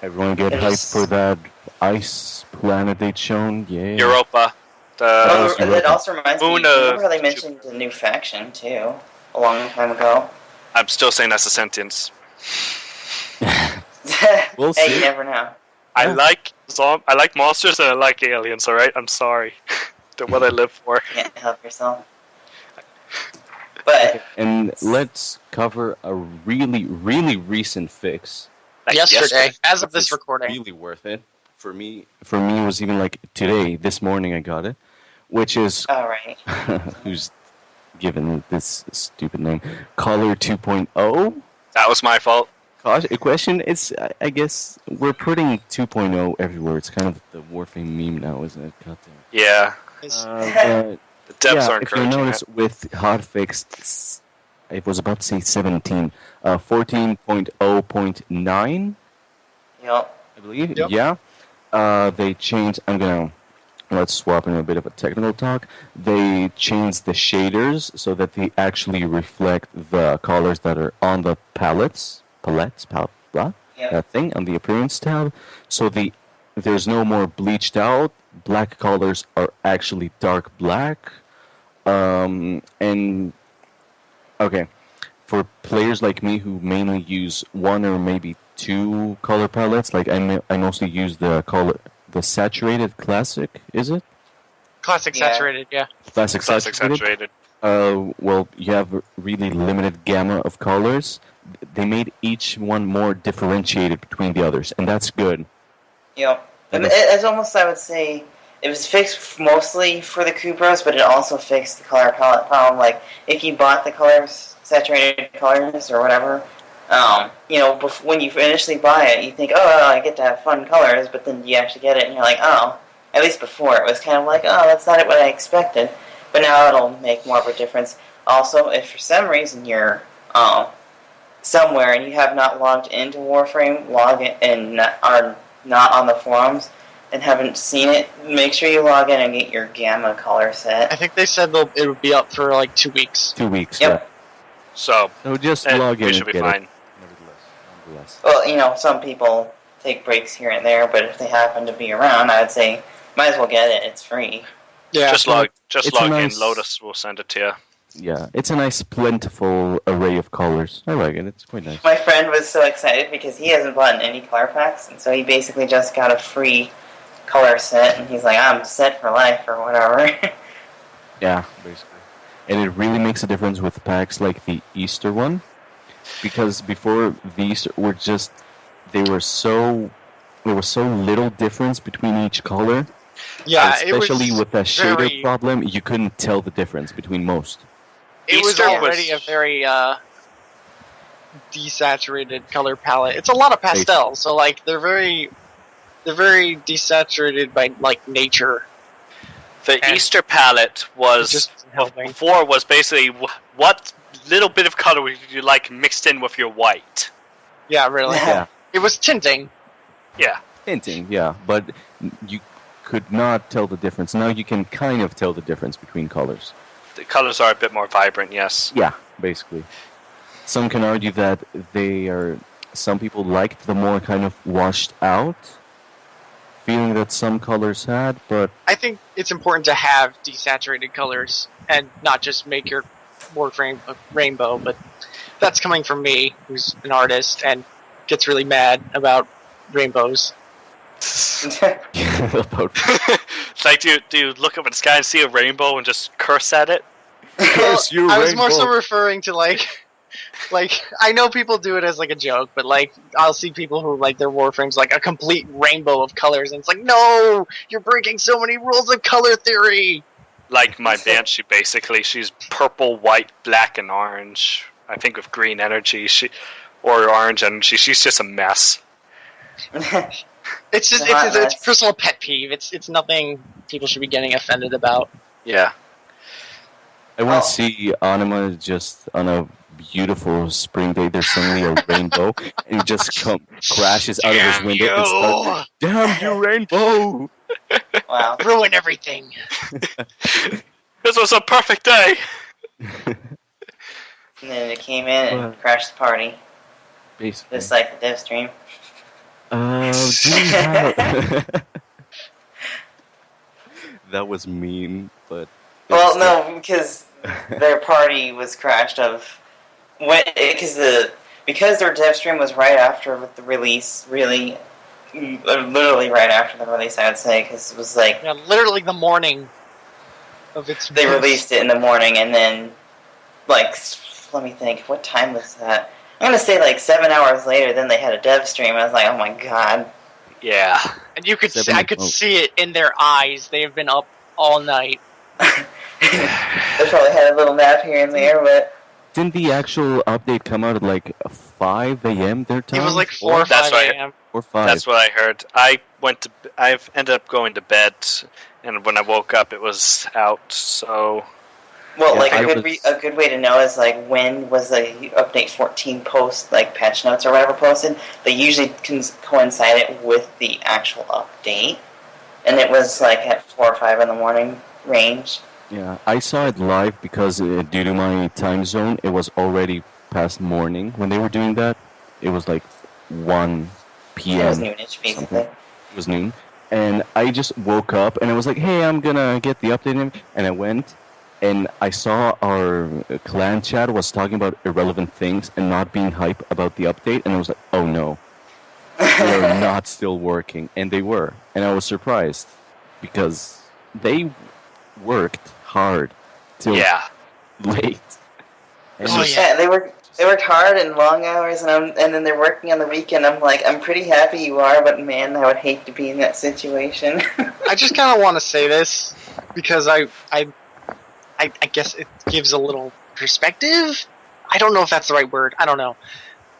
Everyone get hyped for that ice planet they'd shown. Yeah. Europa. It also reminds me, remember how they mentioned a new faction, too, a long time ago? I'm still saying that's a sentence. We'll see. Hey, you never know. I like monsters and I like aliens, alright? I'm sorry. They're what I live for. You can't help yourself. But... And let's cover a really, really recent fix. Like yesterday, as of this recording. Really worth it. For me, it was even like today, this morning I got it. Which is... Alright. who's given it this stupid name? Color 2.0? That was my fault. Question, it's, I guess, we're putting 2.0 everywhere. It's kind of the Warframe meme now, isn't it? Goddamn. Yeah. But, The devs are if you encouraging notice, it. with hotfix, I was about to say 17, 14.0.9, Yep. I believe. Yep. Yeah. They changed. Let's swap in a bit of a technical talk. They changed the shaders so that they actually reflect the colors that are on the palettes, that thing on the appearance tab. So there's no more bleached out. Black colors are actually dark black. Okay, for players like me who mainly use one or maybe two color palettes, like I mostly use the saturated classic. Is it Classic saturated? Yeah. classic saturated? Well, you have a really limited gamma of colors. They made each one more differentiated between the others, and that's good. Yep. It's almost, I would say, it was fixed mostly for the Kubrows, but it also fixed the color palette problem. Like, if you bought the colors, saturated colors, or whatever, when you initially buy it, you think, oh, I get to have fun colors, but then you actually get it, and you're like, oh. At least before, it was kind of like, oh, that's not what I expected. But now it'll make more of a difference. Also, if for some reason you're somewhere and you have not logged into Warframe, log in and are not on the forums and haven't seen it, make sure you log in and get your gamma color set. I think they said it would be up for like 2 weeks. 2 weeks. Yep. Yeah. So just log in. We should be fine. Nevertheless. Well, some people take breaks here and there, but if they happen to be around, I would say might as well get it. It's free. Yeah. Just log nice, in. Lotus will send it to you. Yeah, it's a nice, plentiful array of colors. I like it. It's quite nice. My friend was so excited because he hasn't bought any color packs, and so he basically just got a free color set, and he's like, I'm set for life, or whatever. Yeah, basically. And it really makes a difference with packs like the Easter one, because before the Easter there was so little difference between each color. Yeah, especially with that shader very... problem, you couldn't tell the difference between most. It was already a very desaturated color palette. It's a lot of pastels, so like they're very desaturated by like nature. The Easter palette was basically what little bit of color would you like mixed in with your white. Yeah, really. Yeah. It was tinting. Yeah. Hinting, yeah, but you could not tell the difference. Now you can kind of tell the difference between colors. The colors are a bit more vibrant, yes. Yeah, basically. Some can argue that some people liked the more kind of washed out feeling that some colors had, but I think it's important to have desaturated colors and not just make your Warframe a rainbow, but that's coming from me, who's an artist and gets really mad about rainbows. about It's like, do you look up at the sky and see a rainbow and just curse at it? curse you, I was more so rainbow. referring to like I know people do it as like a joke, but like I'll see people who like their Warframes like a complete rainbow of colors, and it's like, no, you're breaking so many rules of color theory. Like my Banshee, basically. She's purple, white, black, and orange. I think with green energy, or orange energy. She's just a mess. It's just it's a personal pet peeve. It's nothing people should be getting offended about. Yeah. I want to see Anima just on a beautiful spring day. There's suddenly a rainbow, and he just crashes out of his window and starts, "Damn you, rainbow!" Wow. Ruin everything. This was a perfect day! And then it came in and crashed the party. Basically. Just like the dev stream. Do you have... That was mean, but... Well, no, because their party was crashed because their dev stream was right after the release, really, literally right after the release, I would say, because it was like... Yeah, literally the morning of its They released it in the morning, and then, like, let me think, what time was that? I'm gonna say like 7 hours later, then they had a dev stream. I was like, oh my god. Yeah. And you could I could see it in their eyes. They have been up all night. They probably had a little nap here and there, but... Didn't the actual update come out at like 5 a.m. their time? It was like 4 or 5 a.m. Or 5. That's what I heard. I've ended up going to bed, and when I woke up, it was out, so... Well, Yeah, like a good way to know is like when was the update 14 post, like patch notes or whatever posted. They usually coincide it with the actual update, and it was like at 4 or 5 in the morning range. Yeah, I saw it live because due to my time zone, it was already past morning when they were doing that. It was like 1 p.m. It was noonish, basically. It was noon, and I just woke up and I was like, "Hey, I'm gonna get the update," and I went. And I saw our clan chat was talking about irrelevant things and not being hype about the update, and I was like, oh no, they're not still working. And they were. And I was surprised, because they worked hard till late. And Yeah, they worked hard and long hours, and then they're working on the weekend. I'm like, I'm pretty happy you are, but man, I would hate to be in that situation. I just kind of want to say this, because I guess it gives a little perspective. I don't know if that's the right word. I don't know.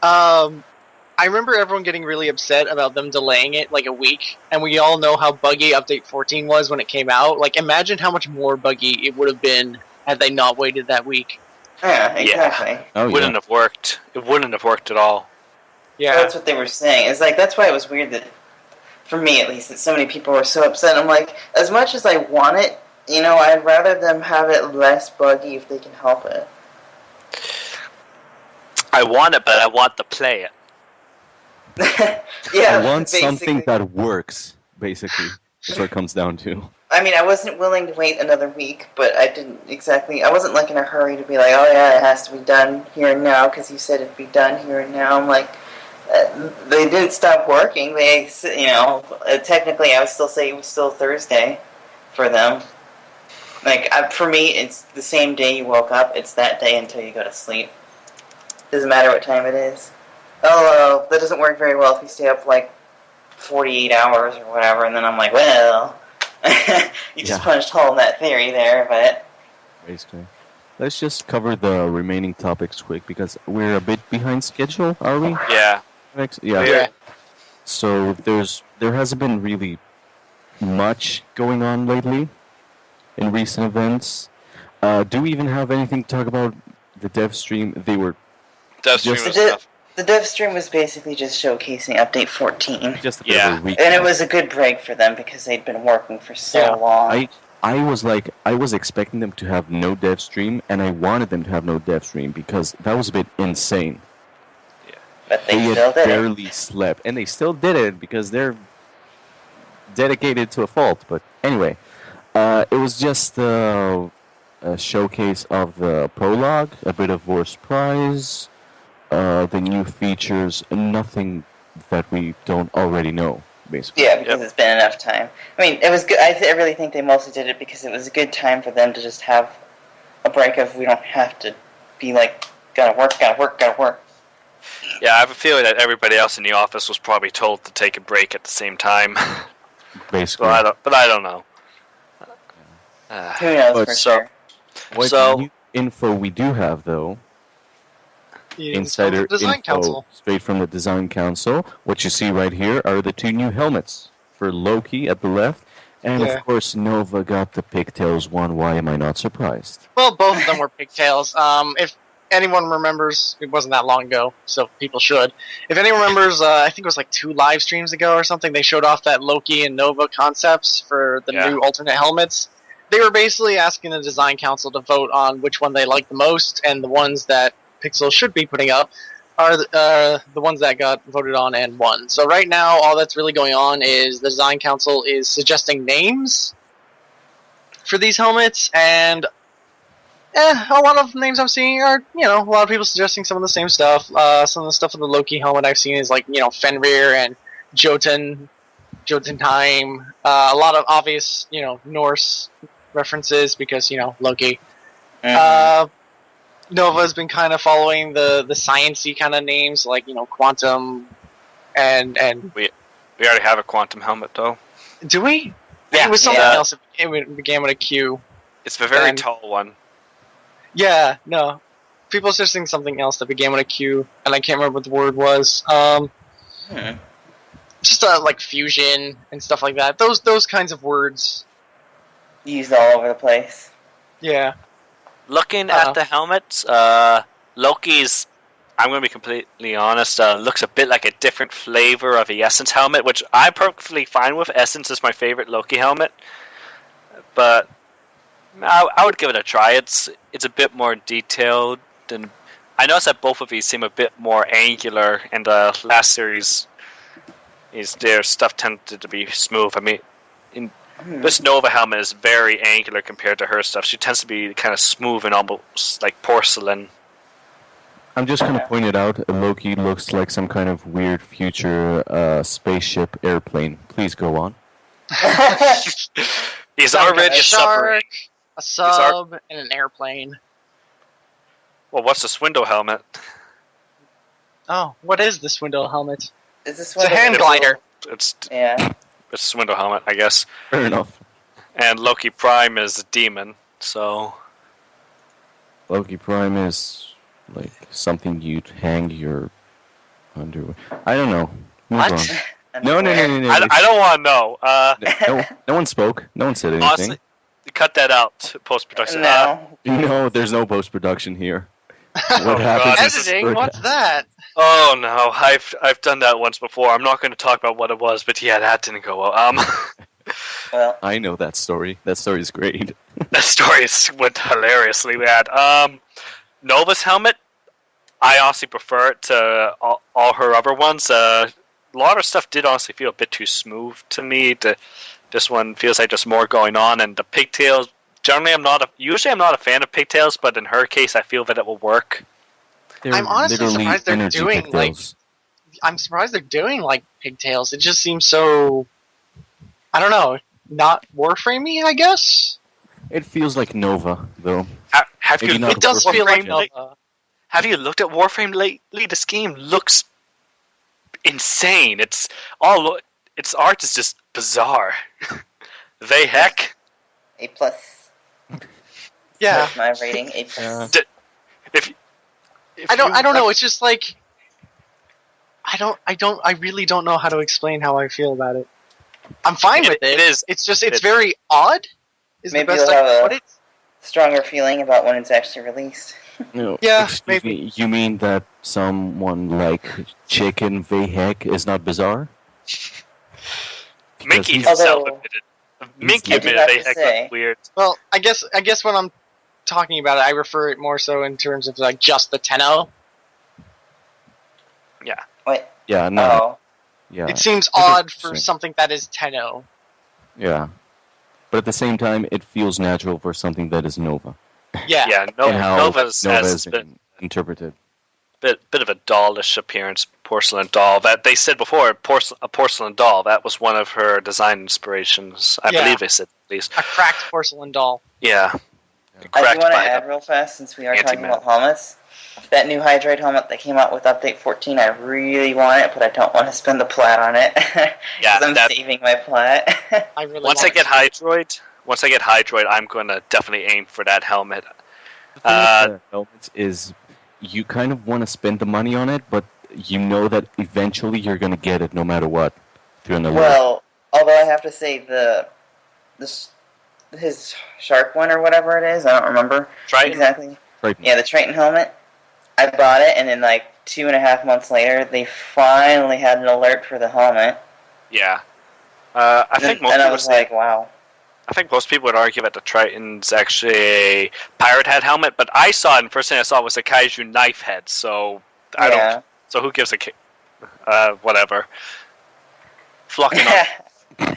I remember everyone getting really upset about them delaying it like a week, and we all know how buggy Update 14 was when it came out. Like, imagine how much more buggy it would have been had they not waited that week. Yeah, exactly. Yeah. It wouldn't have worked. It wouldn't have worked at all. Yeah. That's what they were saying. It's like, that's why it was weird that, for me at least, that so many people were so upset. I'm like, as much as I want it, you know, I'd rather them have it less buggy if they can help it. I want it, but I want to play it. Yeah, I want basically. something that works, basically, is what it comes down to. I mean, I wasn't willing to wait another week, but I wasn't like in a hurry to be like, oh yeah, it has to be done here and now, because you said it'd be done here and now. I'm like, they didn't stop working. They, you know, technically I would still say it was still Thursday for them. Like, for me, it's the same day you woke up, it's that day until you go to sleep. Doesn't matter what time it is. Although, that doesn't work very well if you stay up, like, 48 hours or whatever, and then I'm like, well, you just punched hole in that theory there, but... Basically. Let's just cover the remaining topics quick, because we're a bit behind schedule, are we? Yeah. Yeah. So, there hasn't been really much going on lately in recent events. Do we even have anything to talk about the dev stream? They were Dev stream just- was tough. The dev stream was basically just showcasing Update 14. Just a bit of a recap. And it was a good break for them because they'd been working for so long. I was expecting them to have no dev stream, and I wanted them to have no dev stream because that was a bit insane. Yeah. But they had still did barely slept, and they still did it because they're dedicated to a fault. But anyway, it was just a showcase of the prologue, a bit of Worst Prize, the new features, nothing that we don't already know, basically. Yeah, because it's been enough time. I mean, it was good. I really think they mostly did it because it was a good time for them to just have a break of we don't have to be like, gotta work. Yeah, I have a feeling that everybody else in the office was probably told to take a break at the same time. Basically. But I don't know. Who knows But for sure. What new info we do have, though, insider Design info Council. straight from the Design Council. What you see right here are the 2 new helmets for Loki at the left, and of course Nova got the pigtails one. Why am I not surprised? Well, both of them were pigtails. If anyone remembers, it wasn't that long ago, so people should. If anyone remembers, I think it was like 2 live streams ago or something, they showed off that Loki and Nova concepts for the new alternate helmets. They were basically asking the Design Council to vote on which one they liked the most, and the ones that Pixel should be putting up are the ones that got voted on and won. So right now, all that's really going on is the Design Council is suggesting names for these helmets, and a lot of names I'm seeing are, a lot of people suggesting some of the same stuff. Some of the stuff with the Loki helmet I've seen is like, Fenrir and Jotunheim. A lot of obvious, Norse references because, Loki. Mm-hmm. Nova's been kind of following the science-y kind of names, like, quantum and... We already have a quantum helmet, though. Do we? Yeah. It was something else. It began with a Q. It's a very tall one. Yeah, no. People suggesting something else that began with a Q, and I can't remember what the word was. Just like fusion and stuff like that. Those kinds of words. Used all over the place. Yeah. Looking at the helmets, Loki's, I'm going to be completely honest, looks a bit like a different flavor of the Essence helmet, which I'm perfectly fine with. Essence is my favorite Loki helmet. But I would give it a try. It's a bit more detailed. And I noticed that both of these seem a bit more angular, and the last series, their stuff tended to be smooth. I mean, this Nova helmet is very angular compared to her stuff. She tends to be kind of smooth and almost like porcelain. I'm just going to point it out. Loki looks like some kind of weird future spaceship airplane. Please go on. He's already a submarine. A sub, and an airplane. Well, what's the Swindle helmet? Oh, what is the Swindle helmet? It's a hand glider. It's a Swindle helmet, I guess. Fair enough. And Loki Prime is a demon, so... Loki Prime is like something you'd hang your underwear. I don't know. Move what? On. No. I don't want to know. No one spoke. No one said anything. Honestly, cut that out, post-production. No, there's no post-production here. What happens? Editing? What's that? Oh no, I've done that once before. I'm not going to talk about what it was, but yeah, that didn't go well. Well, I know that story. That story is great. That story went hilariously bad. Nova's helmet, I honestly prefer it to all her other ones. A lot of stuff did honestly feel a bit too smooth to me. This one feels like there's more going on, and the pigtails. Generally, I'm not a fan of pigtails, but in her case, I feel that it will work. I'm honestly surprised they're doing pigtails. I'm surprised they're doing like pigtails. It just seems so. I don't know, not Warframey, I guess. It feels like Nova, though. It does feel like Nova. Have you looked at Warframe lately? This game looks insane. Its art is just bizarre. The heck. A+. Yeah. That's my rating. A+. I don't know. It's just like I really don't know how to explain how I feel about it. I'm fine with it. It is. It's just it's very odd. Is Maybe the best I can put it. stronger feeling about when it's actually released. No, Yeah, excuse maybe. me, you mean that someone like Chicken Vehek is not bizarre? Because Mickey he's- himself Although- admitted. He's Mickey I do admitted have they to heck say- looked weird. Well, I guess when I'm talking about it, I refer it more so in terms of like just the Tenno. Wait. yeah, no, Oh. yeah, It seems I odd get what for you're saying. something that is Tenno. Yeah. But at the same time, it feels natural for something that is Nova. Yeah. Yeah, and how Nova's Nova has has a bit, been interpreted. bit of a dollish appearance, porcelain doll. That they said before, a porcelain doll. That was one of her design inspirations. I Yeah. believe they said at least. A cracked porcelain doll. Yeah. I do Correct want to by add the real fast, since we are talking Anti-Man. about helmets. That new Hydrate helmet that came out with Update 14, I really want it, but I don't want to spend the plat on it. Yeah, Because I'm that- saving my plat. I really Once I want get it. Hydroid, I'm going to definitely aim for that helmet. The thing with the helmets is you kind of want to spend the money on it, but you know that eventually you're going to get it no matter what through an alert. Well, although I have to say his shark one or whatever it is, I don't remember Triton? exactly. Right. Yeah, the Triton helmet. I bought it, and then like 2.5 months later, they finally had an alert for the helmet. Yeah. I think most and I people was say. like, wow. I think most people would argue that the Triton's actually a pirate head helmet, but I saw it, and the first thing I saw was a kaiju knife head. So I Yeah. don't. So who gives whatever. Flocking on.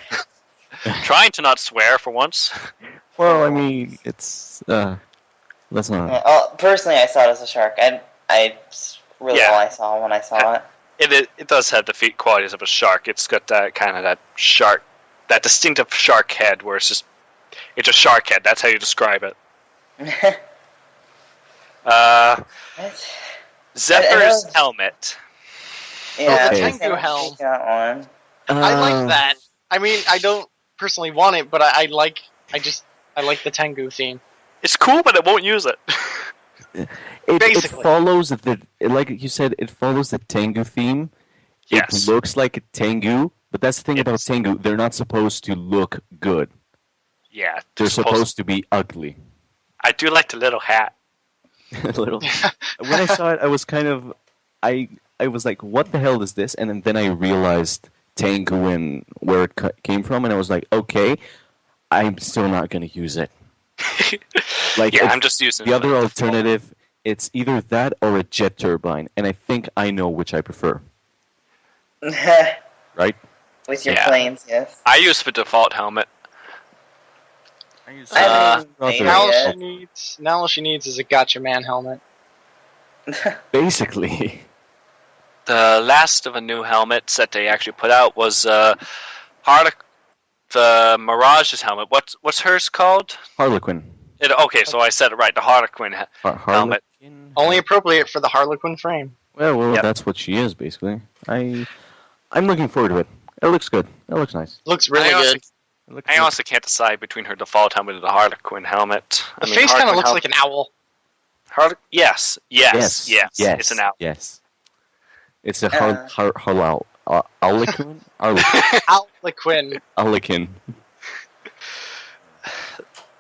Trying to not swear for once. Well, I mean, it's let's not. Yeah, personally, I saw it as a shark. It's really Yeah. all I saw when I saw it. It does have the feet qualities of a shark. It's got that kind of that distinctive shark head, where it's a shark head. That's how you describe it. Zephyr's know- helmet. Yeah, Okay. I Tengu helm. got one. I like that. I mean, I don't personally want it, but I like the Tengu theme. It's cool, but it won't use it. It Basically. follows like you said, it follows the Tengu theme. Yes. It looks like a Tengu, but that's the thing about Yes. Tengu. They're not supposed to look good. Yeah, They're supposed to be ugly. I do like the little hat. A little. When I saw it, I was kind of, I was like, "What the hell is this?" And then I realized Tengu and where it came from, and I was like, "Okay, I'm still not gonna use it." Like, Yeah, it's I'm just using the other like, alternative. It's either that or a jet turbine, and I think I know which I prefer. Right? With your Yeah. planes, yes. I use the default helmet. I haven't Well, made there- Now all it she yet. needs is a Gotcha Man helmet. Basically, The last of a new helmets that they actually put out was the Mirage's helmet. What's hers called? Harlequin. Okay, so I said it right. The Harlequin helmet. Harlequin. Only appropriate for the Harlequin frame. Well, Yep. that's what she is basically. I'm looking forward to it. It looks good. It looks nice. Looks really good. It looks I good. honestly can't decide between her default helmet and the Harlequin helmet. The face kind of looks like an owl. Yes. It's an owl. Yes. It's a Uh. Harlequin. Harlequin. Harlequin.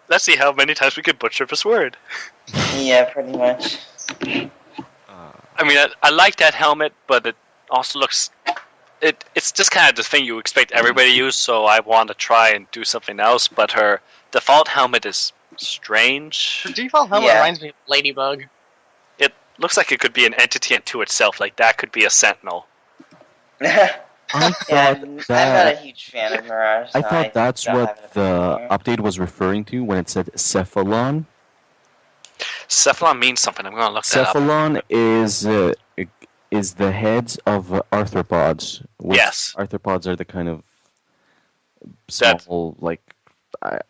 Let's see how many times we could butcher this word. Yeah, pretty much. I mean, I like that helmet, but it also looks. It's just kind of the thing you expect everybody to use, so I want to try and do something else, but her default helmet is strange. The default helmet Yeah. reminds me of Ladybug. It looks like it could be an entity unto itself, like that could be a sentinel. I Yeah, thought I'm not a that. huge fan of Mirage. I so thought that's don't have what an the opinion. update was referring to when it said Cephalon. Cephalon means something. I'm going to look that up. Cephalon is the heads of arthropods. Which Yes. Arthropods are the kind of small, like.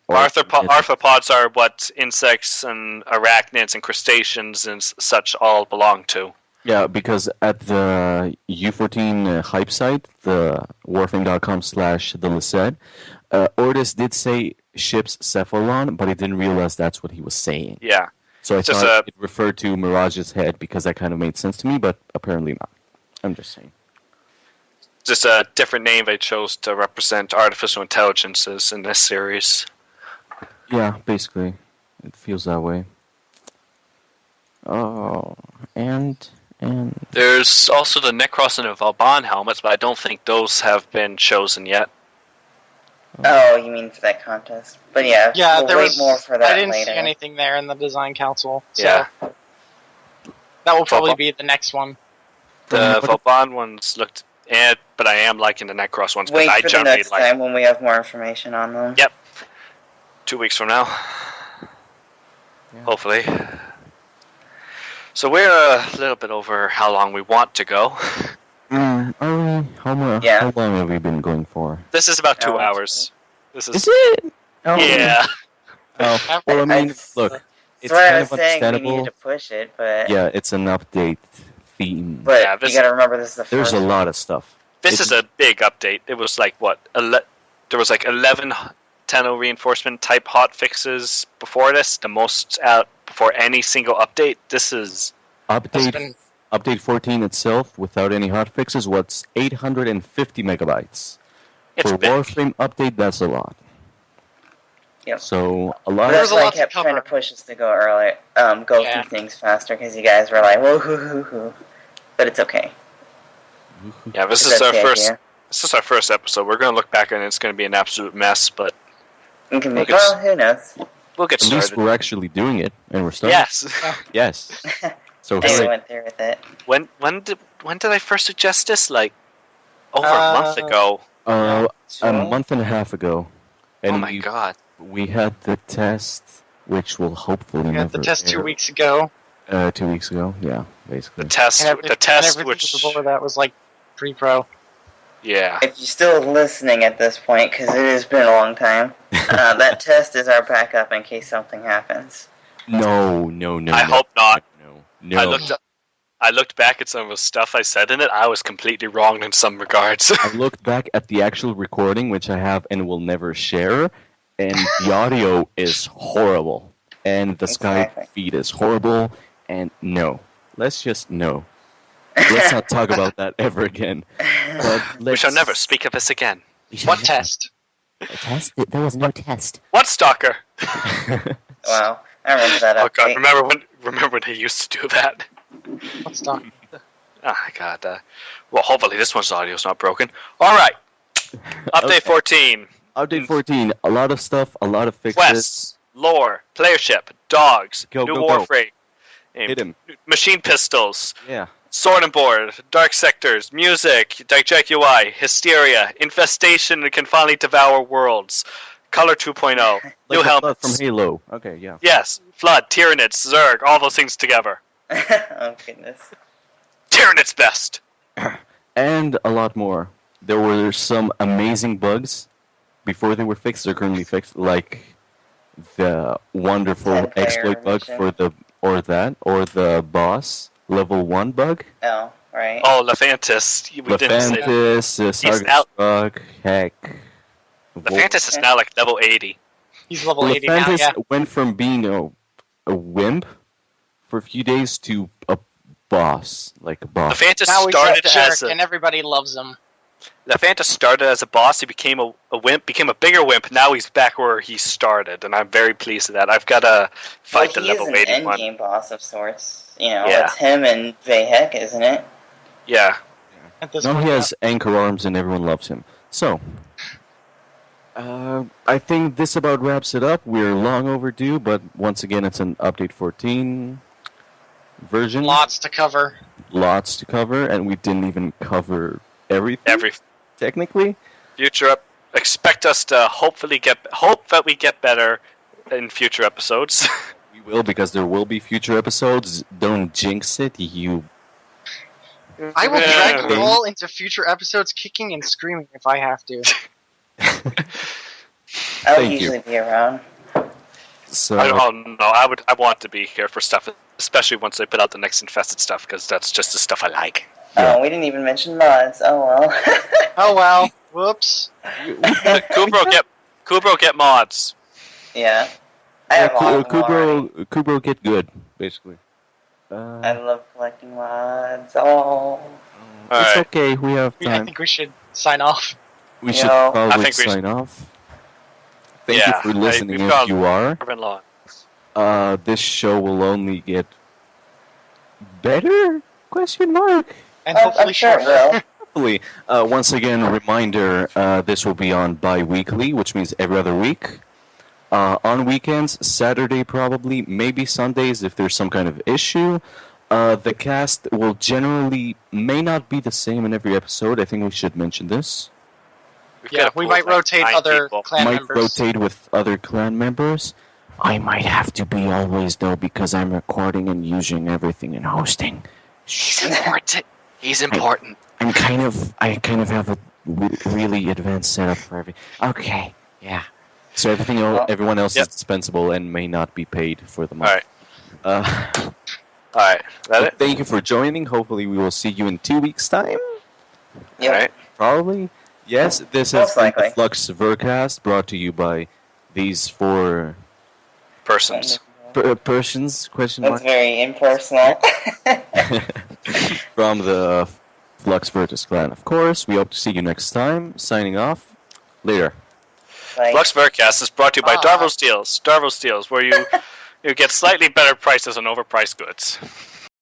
Arthropods are what insects and arachnids and crustaceans and such all belong to. Yeah, because at the U14 hype site, the warframe.com/the Lisette, Ortis did say ship's Cephalon, but he didn't realize that's what he was saying. Yeah. So I Just thought it referred to Mirage's head because that kind of made sense to me, but apparently not. I'm just saying. Just a different name they chose to represent artificial intelligences in this series. Yeah, basically. It feels that way. Oh, and There's also the Necros and the Vauban helmets, but I don't think those have been chosen yet. Oh, you mean for that contest? But yeah, Yeah, we'll there wait was. more for that I didn't later. see anything there in the design council. So Yeah. that will probably be the next one. The Vauban ones looked but I am liking the Necros ones. Wait but I for the generally next like time when we have more information on them. Yep. 2 weeks from now. Yeah. Hopefully. So we're a little bit over how long we want to go. are we? Yeah. How long have we been going for? This is about 2 Oh, hours. This Is it? Oh, Yeah. Oh, well, I mean, look, it's That's why I kind was of saying we understandable. needed to push it, but Yeah, it's an update theme. but Yeah, this- you gotta remember this is the There's first a one. lot of stuff. This It's- is a big update. It was like, what? There was like 11 Tenno reinforcement type hot fixes before this. The most out before any single update. This is... Update 14 itself, without any hotfixes, was 850 megabytes. It's For big. Warframe update, that's a lot. Yep. So, a But lot There's that's a why I lot to kept trying to cover. push us to go earlier, go Yeah. through things faster because you guys were like, whoa, hoo, hoo, hoo. But it's okay. Yeah, this If is that's our the first... idea. This is our first episode. We're going to look back and it's going to be an absolute mess, but It can be, Look, it's- well, who knows? we'll get at least started. we're actually doing it, and we're starting. Yes. Yes. So, They hooray. went through with it. When did I first suggest this? Like over a month Uh, ago. A Sure. month and a half ago. And Oh my god. we had the test, which will hopefully We never had the test 2 air. weeks ago. 2 weeks ago, yeah, basically. The test And everything which before that was like pre-pro. yeah. If you're still listening at this point, because it has been a long time, that test is our backup in case something happens. No. I hope not. No. I looked back at some of the stuff I said in it. I was completely wrong in some regards. I looked back at the actual recording, which I have and will never share, and the audio is horrible. And the Exactly. Skype feed is horrible, and no. Let's just no. Let's not talk about that ever again. But We shall never speak of this again. What test? Test? There was no test. What stalker? Wow, I remember that Oh god, update. remember when he used to do that? What's that? Oh my god. Well, hopefully this one's audio's not broken. Alright. Update Okay. 14. Update 14. A lot of stuff, a lot of fixes. Quests, lore, playership, dogs, Go, new go, go. Warframe, Hit him. machine pistols, Yeah. sword and board, dark sectors, music, Jack UI, hysteria, infestation that can finally devour worlds, color 2.0, new Like the flood helmets. from Halo. Okay, yeah. Yes, flood, Tyranids, Zerg, all those things together. Oh goodness. Tyranids best. And a lot more. There were some amazing bugs before they were fixed. They're currently fixed, like the wonderful 10-player exploit bug mission. for the boss level 1 bug. Oh, right. Oh, Lephantis. We didn't say that. Lephantis, Sargus bug, heck. Lephantis is now like level 80. He's level 80 now, Lephantis yeah. went from being a wimp for a few days to a boss, like a boss. Lephantis Now he's started a jerk, as a... and everybody loves him. Lephantis started as a boss, he became a wimp, became a bigger wimp, now he's back where he started, and I'm very pleased with that. I've got to fight the Well, he level is an 81. endgame boss of sorts. You know, Yeah. it's him and Vehek, isn't it? Yeah. At this Now point, he has anchor arms and everyone loves him. So, I think this about wraps it up. We're long overdue, but once again, it's an update 14 version. lots to cover. Lots to cover, and we didn't even cover everything. Every Technically. future expect us to hope that we get better in future episodes. We will, because there will be future episodes. Don't jinx it, you. I will drag you Yeah. all into future episodes kicking and screaming if I have to. I'll Thank you. usually be around. So, I don't know. I want to be here for stuff, especially once they put out the next infested stuff, because that's just the stuff I like. Yeah. Oh, we didn't even mention mods. Oh well. Oh well. Whoops. Kubrow get mods. Yeah. I have a lot of them already. Kubrow get good, basically. I love collecting mods. Oh. It's Alright. okay, we have I time. think we should sign off. We should No. probably I think we sign off. Thank Yeah, you for listening we've if gone- you are. Urban Law. this show will only get better? Question mark. And I'm hopefully sure it shorter. will. Hopefully. Once again, a reminder, this will be on bi-weekly, which means every other week. On weekends, Saturday probably, maybe Sundays if there's some kind of issue. The cast will may not be the same in every episode. I think we should mention this. Yeah, we might rotate other clan Might members. rotate with other clan members. I might have to be always, though, because I'm recording and using everything and hosting. He's important. He's important. I kind of have a really advanced setup for every. Okay, yeah. So everyone else is dispensable and may not be paid for the month. All right. That it? Thank you for joining. Hopefully, we will see you in 2 weeks' time. Yep. All right. Probably. Yes, this has Most been likely. the Flux Vircast, brought to you by these 4 Persons. persons. Question That's mark. very impersonal. From the Flux Vircast clan, of course. We hope to see you next time. Signing off. Later. Like, Flux Vircast is brought to you by Ah. Darvo Steels. Darvo Steels, where you get slightly better prices on overpriced goods.